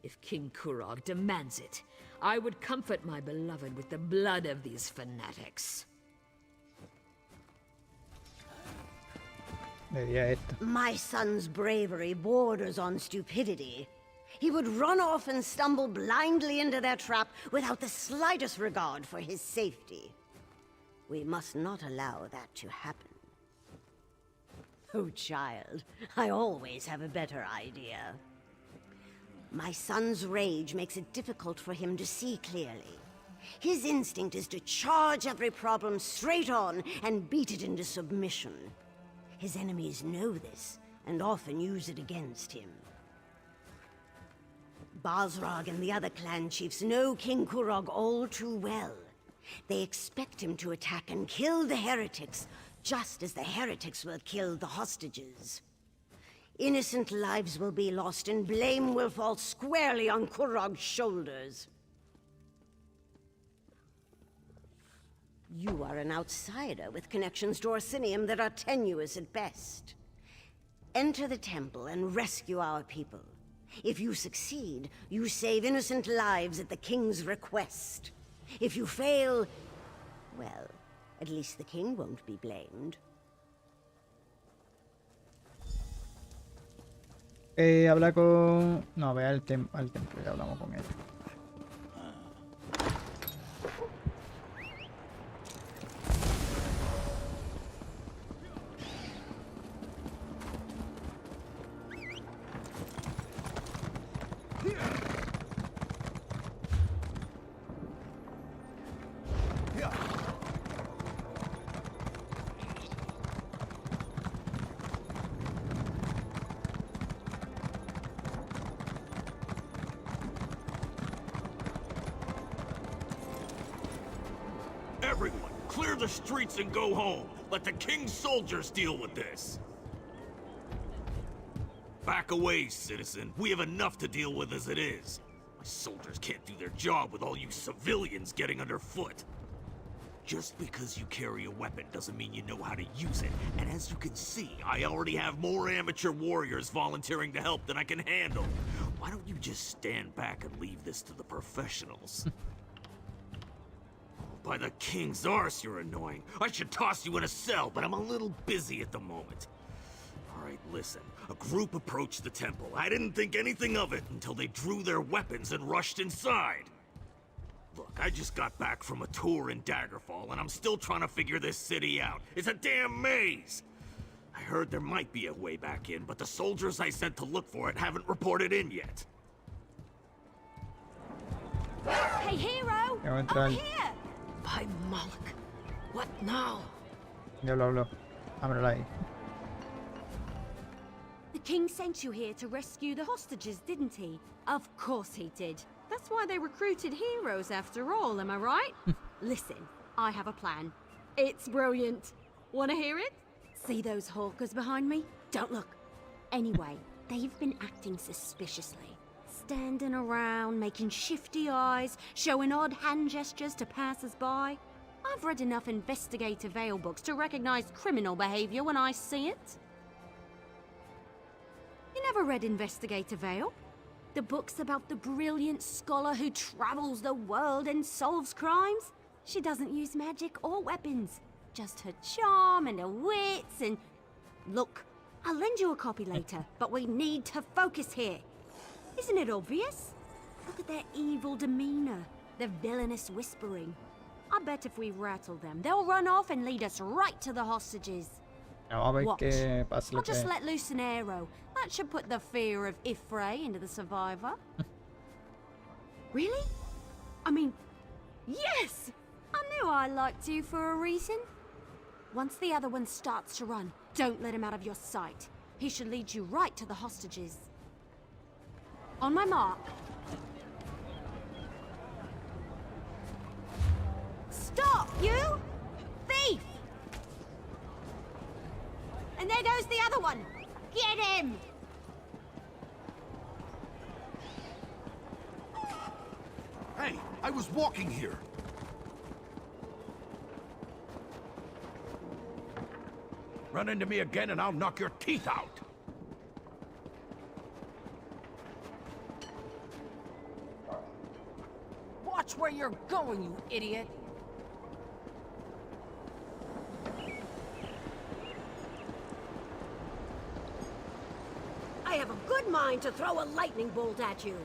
If King Kurog demands it, I would comfort my beloved with the blood of these fanatics.
My son's bravery borders on stupidity. He would run off and stumble blindly into their trap without the slightest regard for his safety. We must not allow that to happen. Oh, child, I always have a better idea. My son's rage makes it difficult for him to see clearly. His instinct is to charge every problem straight on and beat it into submission. His enemies know this, and often use it against him. Bosrog and the other clan chiefs know King Kurog all too well. They expect him to attack and kill the heretics, just as the heretics will kill the hostages. Innocent lives will be lost, and blame will fall squarely on Kurog's shoulders. You are an outsider with connections to Orsinium that are tenuous at best. Enter the temple and rescue our people. If you succeed, you save innocent lives at the king's request. If you fail, well, at least the king won't be blamed.
Habla con... No, ve al templo y hablamos con él.
Everyone, clear the streets and go home. Let the king's soldiers deal with this. Back away, citizen. We have enough to deal with as it is. My soldiers can't do their job with all you civilians getting underfoot. Just because you carry a weapon doesn't mean you know how to use it. And as you can see, I already have more amateur warriors volunteering to help than I can handle. Why don't you just stand back and leave this to the professionals?
By the king's arse, you're annoying. I should toss you in a cell, but I'm a little busy at the moment. Alright, listen. A group approached the temple. I didn't think anything of it until they drew their weapons and rushed inside. Look, I just got back from a tour in Daggerfall, and I'm still trying to figure this city out. It's a damn maze! I heard there might be a way back in, but the soldiers I sent to look for it haven't reported in yet.
Hey, hero! Over here!
By Moloch. What now?
Diablo, ábrela ahí.
The king sent you here to rescue the hostages, didn't he? Of course he did. That's why they recruited heroes after all, am I right? Listen, I have a plan. It's brilliant. Wanna hear it? See those hawkers behind me? Don't look. Anyway, they've been acting suspiciously. Standing around, making shifty eyes, showing odd hand gestures to passers-by. I've read enough investigative Vale books to recognize criminal behavior when I see it. You never read Investigator Vale? The book's about the brilliant scholar who travels the world and solves crimes. She doesn't use magic or weapons. Just her charm and her wits and... Look, I'll lend you a copy later, but we need to focus here. Isn't it obvious? Look at their evil demeanor, their villainous whispering. I bet if we rattle them, they'll run off and lead us right to the hostages. Watch. I'll just let loose an arrow. That should put the fear of Ifray into the survivor. Really? I mean, yes! I knew I liked you for a reason. Once the other one starts to run, don't let him out of your sight. He should lead you right to the hostages. On my mark. Stop, you! Thief! And there goes the other one! Get him!
Hey, I was walking here. Run into me again and I'll knock your teeth out.
Watch where you're going, you idiot!
I have a good mind to throw a lightning bolt at you.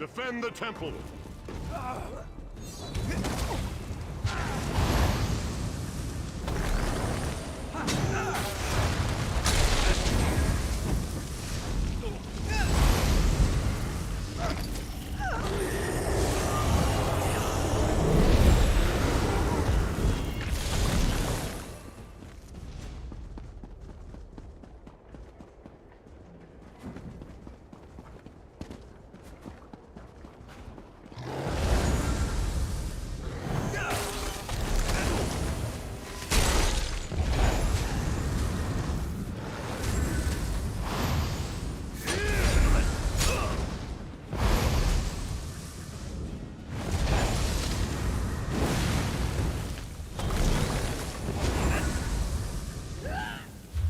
Defend the temple!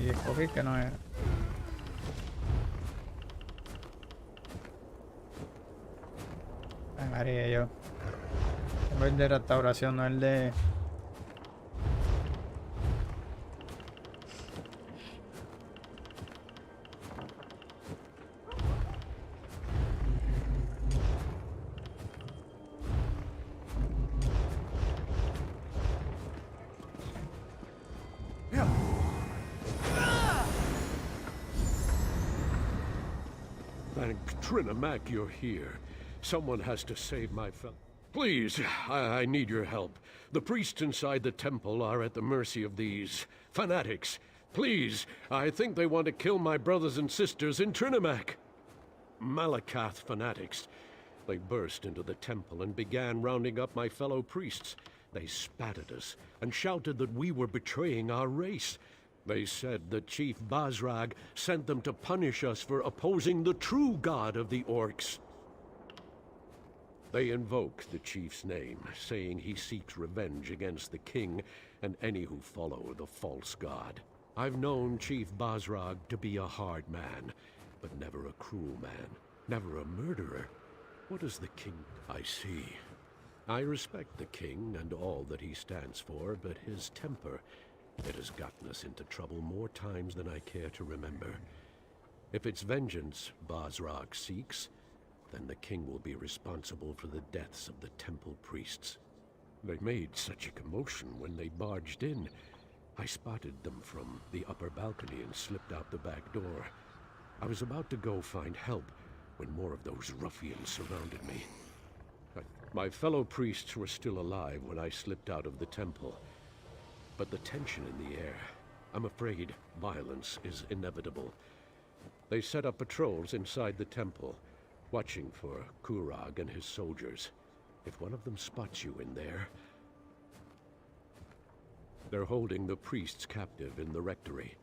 Y escogí que no era. María, yo. Tengo el de restauración, no el de...
Thank Trinamak you're here. Someone has to save my fellow. Please, I need your help. The priests inside the temple are at the mercy of these fanatics. Please, I think they want to kill my brothers and sisters in Trinamak. Malakath fanatics. They burst into the temple and began rounding up my fellow priests. They spat at us and shouted that we were betraying our race. They said that Chief Basrag sent them to punish us for opposing the true god of the orcs. They invoke the chief's name, saying he seeks revenge against the king and any who follow the false god. I've known Chief Bosrog to be a hard man, but never a cruel man, never a murderer. What is the king? I see. I respect the king and all that he stands for, but his temper, it has gotten us into trouble more times than I care to remember. If it's vengeance Bosrog seeks, then the king will be responsible for the deaths of the temple priests. They made such a commotion when they barged in. I spotted them from the upper balcony and slipped out the back door. I was about to go find help when more of those ruffians surrounded me. My fellow priests were still alive when I slipped out of the temple. But the tension in the air, I'm afraid violence is inevitable. They set up patrols inside the temple, watching for Kurog and his soldiers. If one of them spots you in there... They're holding the priests captive in the rectory.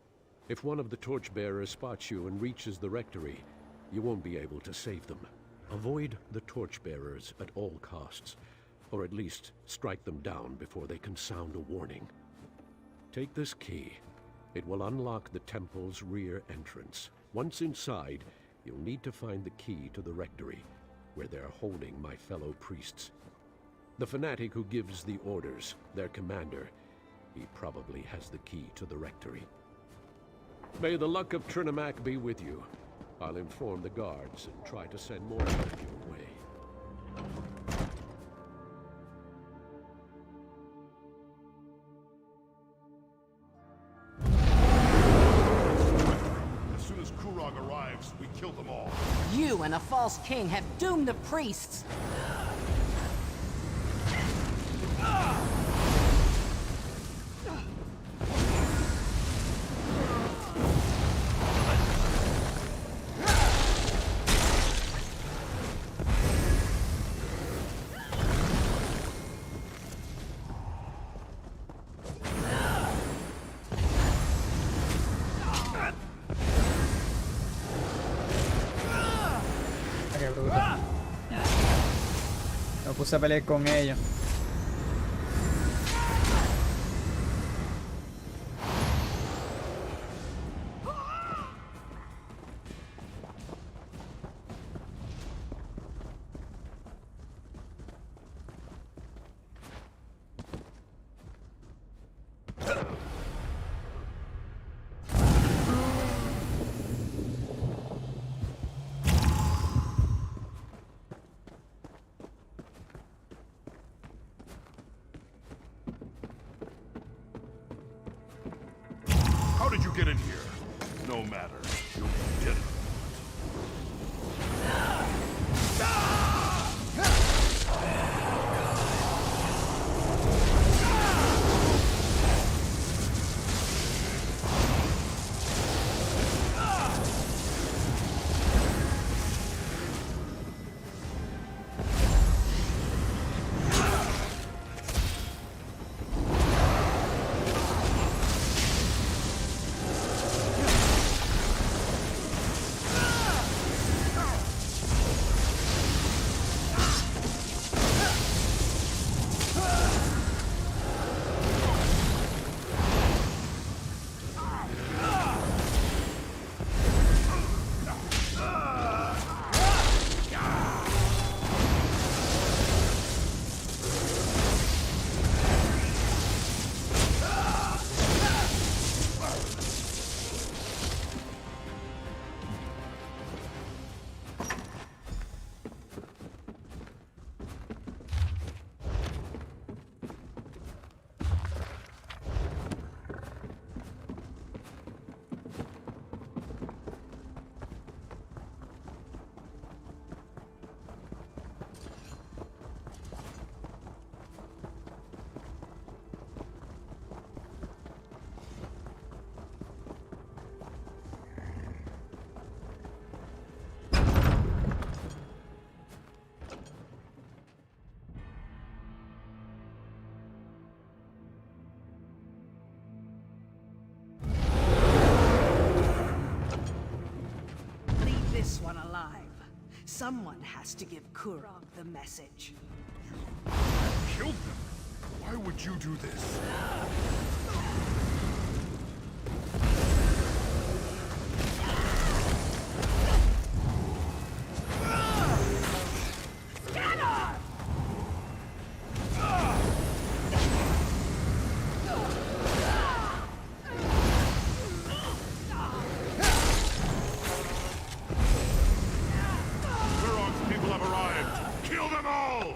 If one of the torchbearers spots you and reaches the rectory, you won't be able to save them. Avoid the torchbearers at all costs, or at least strike them down before they can sound a warning. Take this key. It will unlock the temple's rear entrance. Once inside, you'll need to find the key to the rectory, where they're holding my fellow priests. The fanatic who gives the orders, their commander, he probably has the key to the rectory. May the luck of Trinimac be with you. I'll inform the guards and try to send more help your way.
As soon as Kurog arrives, we kill them all.
You and a false king have doomed the priests!
Me puse a pelear con ellos.
How did you get in here? No matter. You'll be dead.
This one alive. Someone has to give Kurog the message.
You killed them? Why would you do this? tunnel!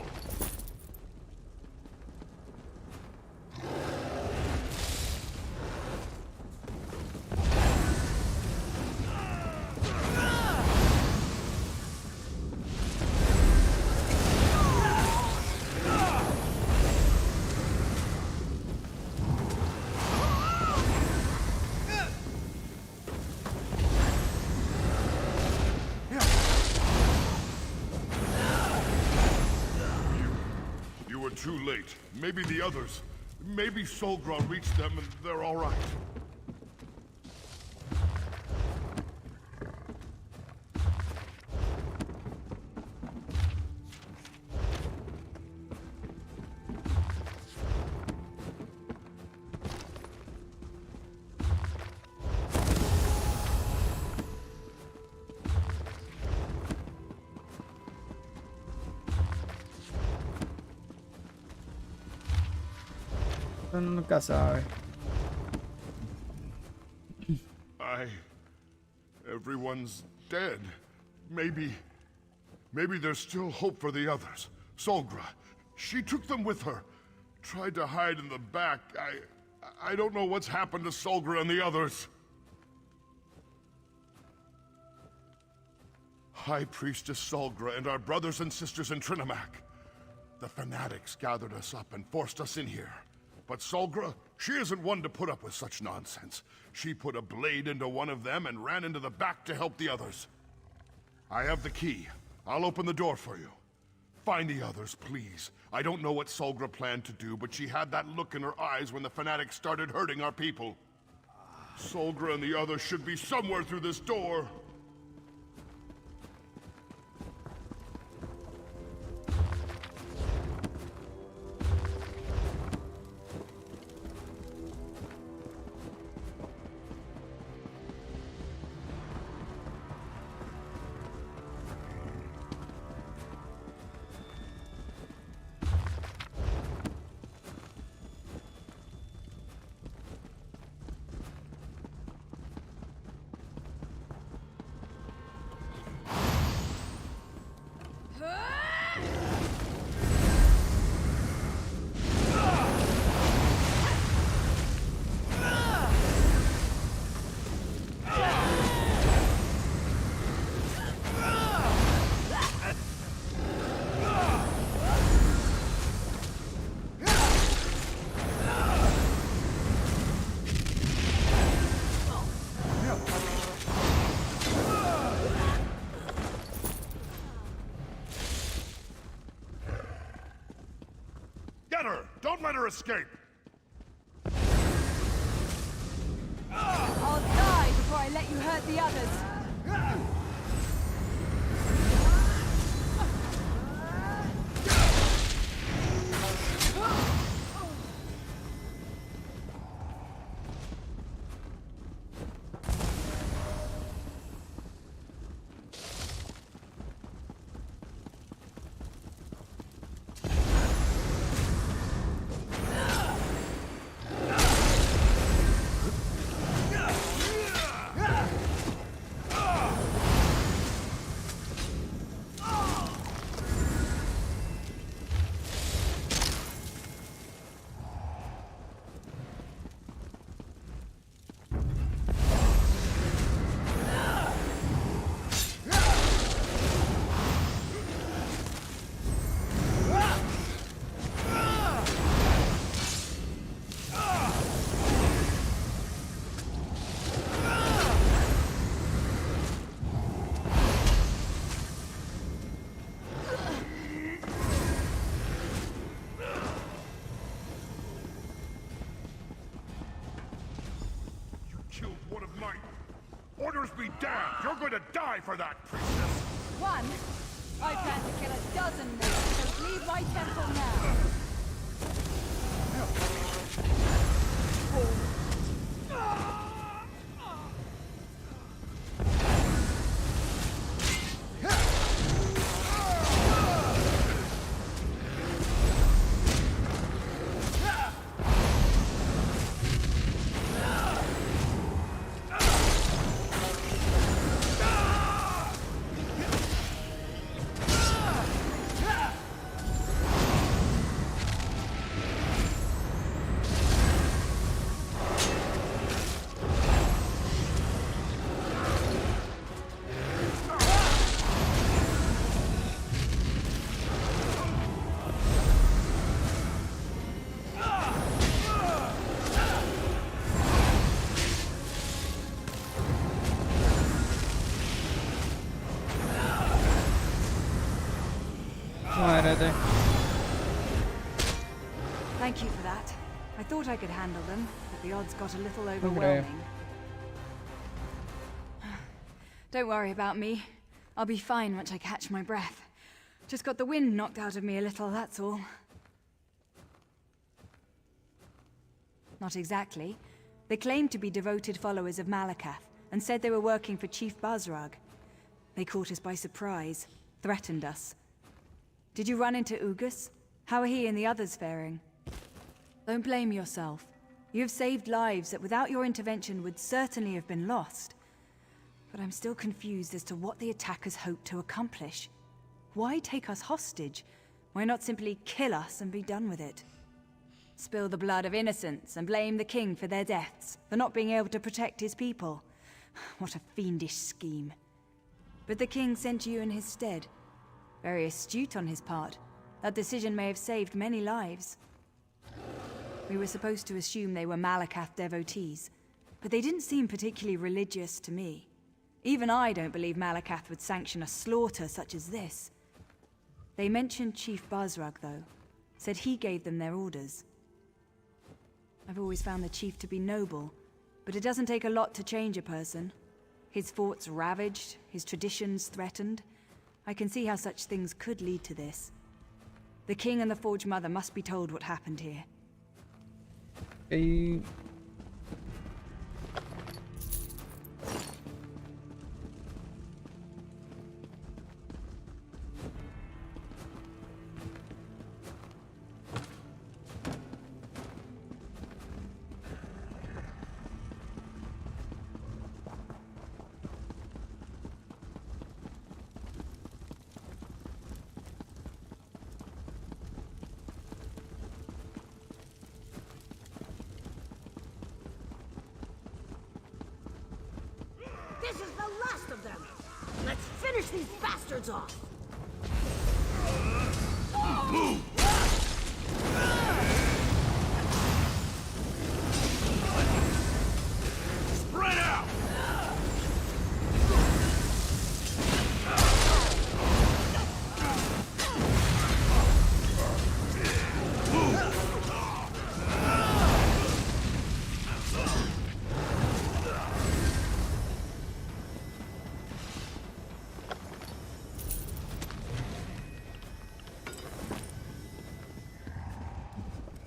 Too late. Maybe the others. Maybe Solgra reached them and they're all right.
Uno nunca sabe.
Everyone's dead. Maybe there's still hope for the others. Solgra, she took them with her. Tried to hide in the back. I don't know what's happened to Solgra and the others. High Priestess Solgra and our brothers and sisters in Trinimac. The fanatics gathered us up and forced us in here. But Solgra, she isn't one to put up with such nonsense. She put a blade into one of them and ran into the back to help the others. I have the key. I'll open the door for you. Find the others, please. I don't know what Solgra planned to do, but she had that look in her eyes when the fanatics started hurting our people. Solgra and the others should be somewhere through this door. Don't let her escape!
I'll die before I let you hurt the others.
Orders be damned! You're going to die for that, priestess!
One? I plan to kill a dozen more, so leave my temple now.
Muérete.
Thank you for that. I thought I could handle them, but the odds got a little overwhelming. Don't worry about me. I'll be fine once I catch my breath. Just got the wind knocked out of me a little, that's all. Not exactly. They claimed to be devoted followers of Malakath, and said they were working for Chief Basrag. They caught us by surprise, threatened us. Did you run into Ugus? How are he and the others faring? Don't blame yourself. You have saved lives that without your intervention would certainly have been lost. But I'm still confused as to what the attackers hoped to accomplish. Why take us hostage? Why not simply kill us and be done with it? Spill the blood of innocents and blame the king for their deaths, for not being able to protect his people. What a fiendish scheme. But the king sent you in his stead. Very astute on his part. That decision may have saved many lives. We were supposed to assume they were Malakath devotees, but they didn't seem particularly religious to me. Even I don't believe Malakath would sanction a slaughter such as this. They mentioned Chief Basrag, though. Said he gave them their orders. I've always found the chief to be noble, but it doesn't take a lot to change a person. His forts ravaged, his traditions threatened. I can see how such things could lead to this. The king and the Forge Mother must be told what happened here.
Hey.
This is the last of them! Let's finish these bastards off!
Move! Spread out!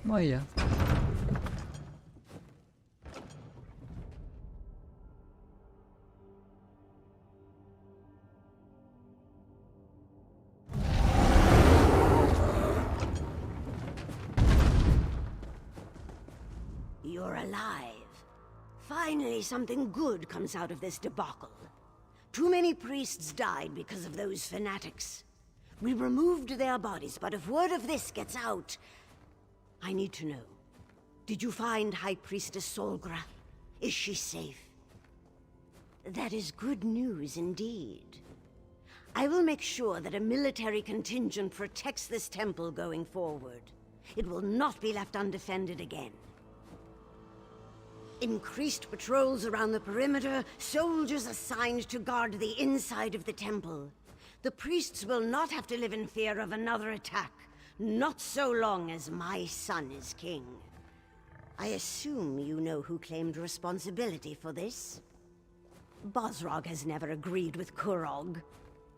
Vaya.
You're alive. Finally, something good comes out of this debacle. Too many priests died because of those fanatics. We removed their bodies, but if word of this gets out, I need to know. Did you find High Priestess Solgra? Is she safe? That is good news indeed. I will make sure that a military contingent protects this temple going forward. It will not be left undefended again. Increased patrols around the perimeter, soldiers assigned to guard the inside of the temple. The priests will not have to live in fear of another attack. Not so long as my son is king. I assume you know who claimed responsibility for this? Basrag has never agreed with Kurog.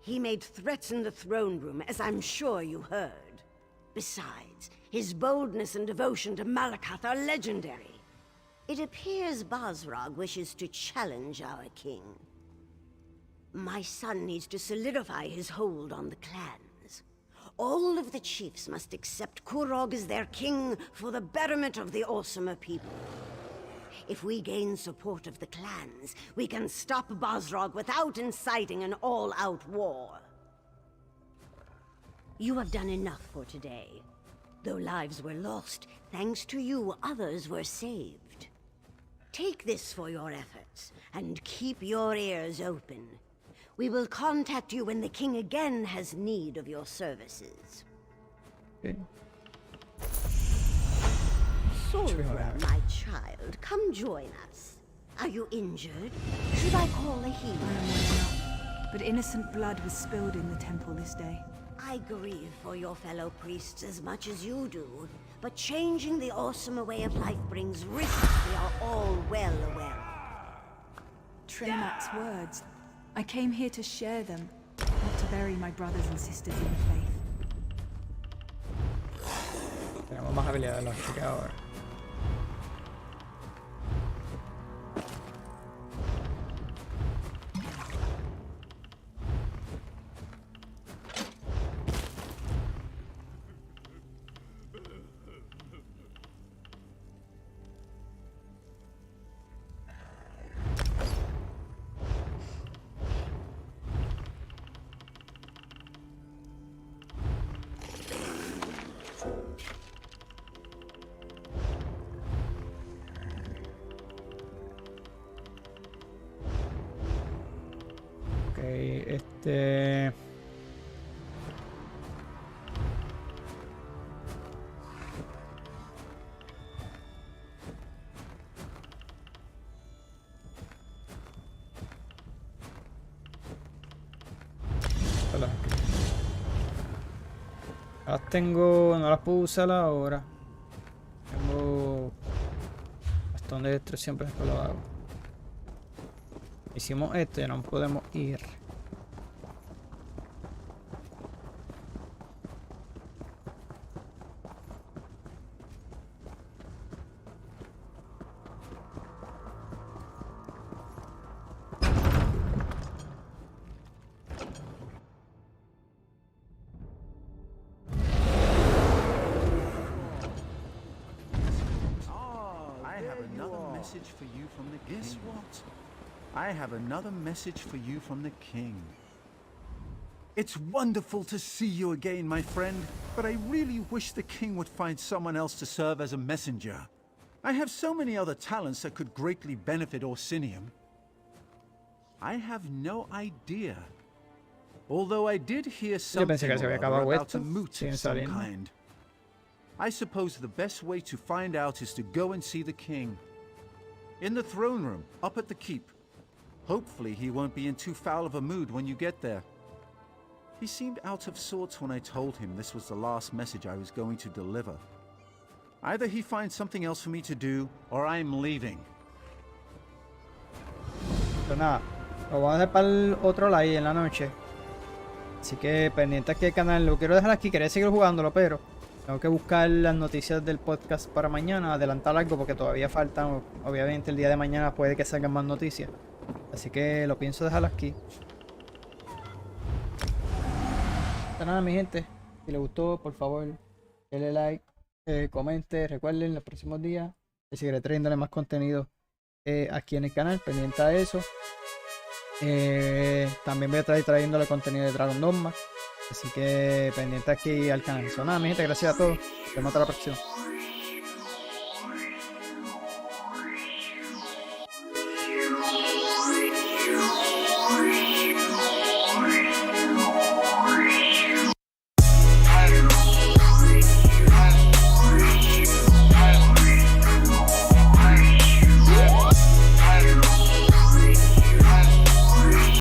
He made threats in the throne room, as I'm sure you heard. Besides, his boldness and devotion to Malakath are legendary. It appears Basrag wishes to challenge our king. My son needs to solidify his hold on the clan. All of the chiefs must accept Kurog as their king for the betterment of the Orsimer people. If we gain support of the clans, we can stop Basrag without inciting an all-out war. You have done enough for today. Though lives were lost, thanks to you, others were saved. Take this for your efforts, and keep your ears open. We will contact you when the king again has need of your services.
Okay.
Solgra, my child, come join us. Are you injured? Should I call a healer?
I am well enough, but innocent blood was spilled in the temple this day.
I grieve for your fellow priests as much as you do, but changing the awesome way of life brings risks we are all well aware of.
Trinamac's words. I came here to share them, not to bury my brothers and sisters in the faith.
Tenemos más habilidad de los chicos ahora. Las tengo, no las puedo usar ahora. Tengo bastón de destrucción, pero después lo hago. Hicimos esto y no podemos ir.
I have another message for you from the king. It's wonderful to see you again, my friend, but I really wish the king would find someone else to serve as a messenger. I have so many other talents that could greatly benefit Orsinium. I have no idea. Although I did hear something about a moot of some kind. I suppose the best way to find out is to go and see the king. In the throne room, up at the keep. Hopefully he won't be in too foul of a mood when you get there. He seemed out of sorts when I told him this was the last message I was going to deliver. Either he finds something else for me to do, or I'm leaving.
Pues nada, lo voy a dejar para el otro live en la noche. Así que pendiente aquí al canal, lo quiero dejar aquí, quería seguir jugándolo, pero tengo que buscar las noticias del podcast para mañana, adelantar algo porque todavía faltan, obviamente el día de mañana puede que salgan más noticias. Así que lo pienso dejar aquí. Pues nada, mi gente, si les gustó, por favor, denle like, comente, recuerden los próximos días que seguiré trayéndole más contenido aquí en el canal, pendiente a eso. También voy a estar trayéndole contenido de Dragon Dogma, así que pendiente aquí al canal. Eso nada, mi gente, gracias a todos, nos vemos hasta la próxima.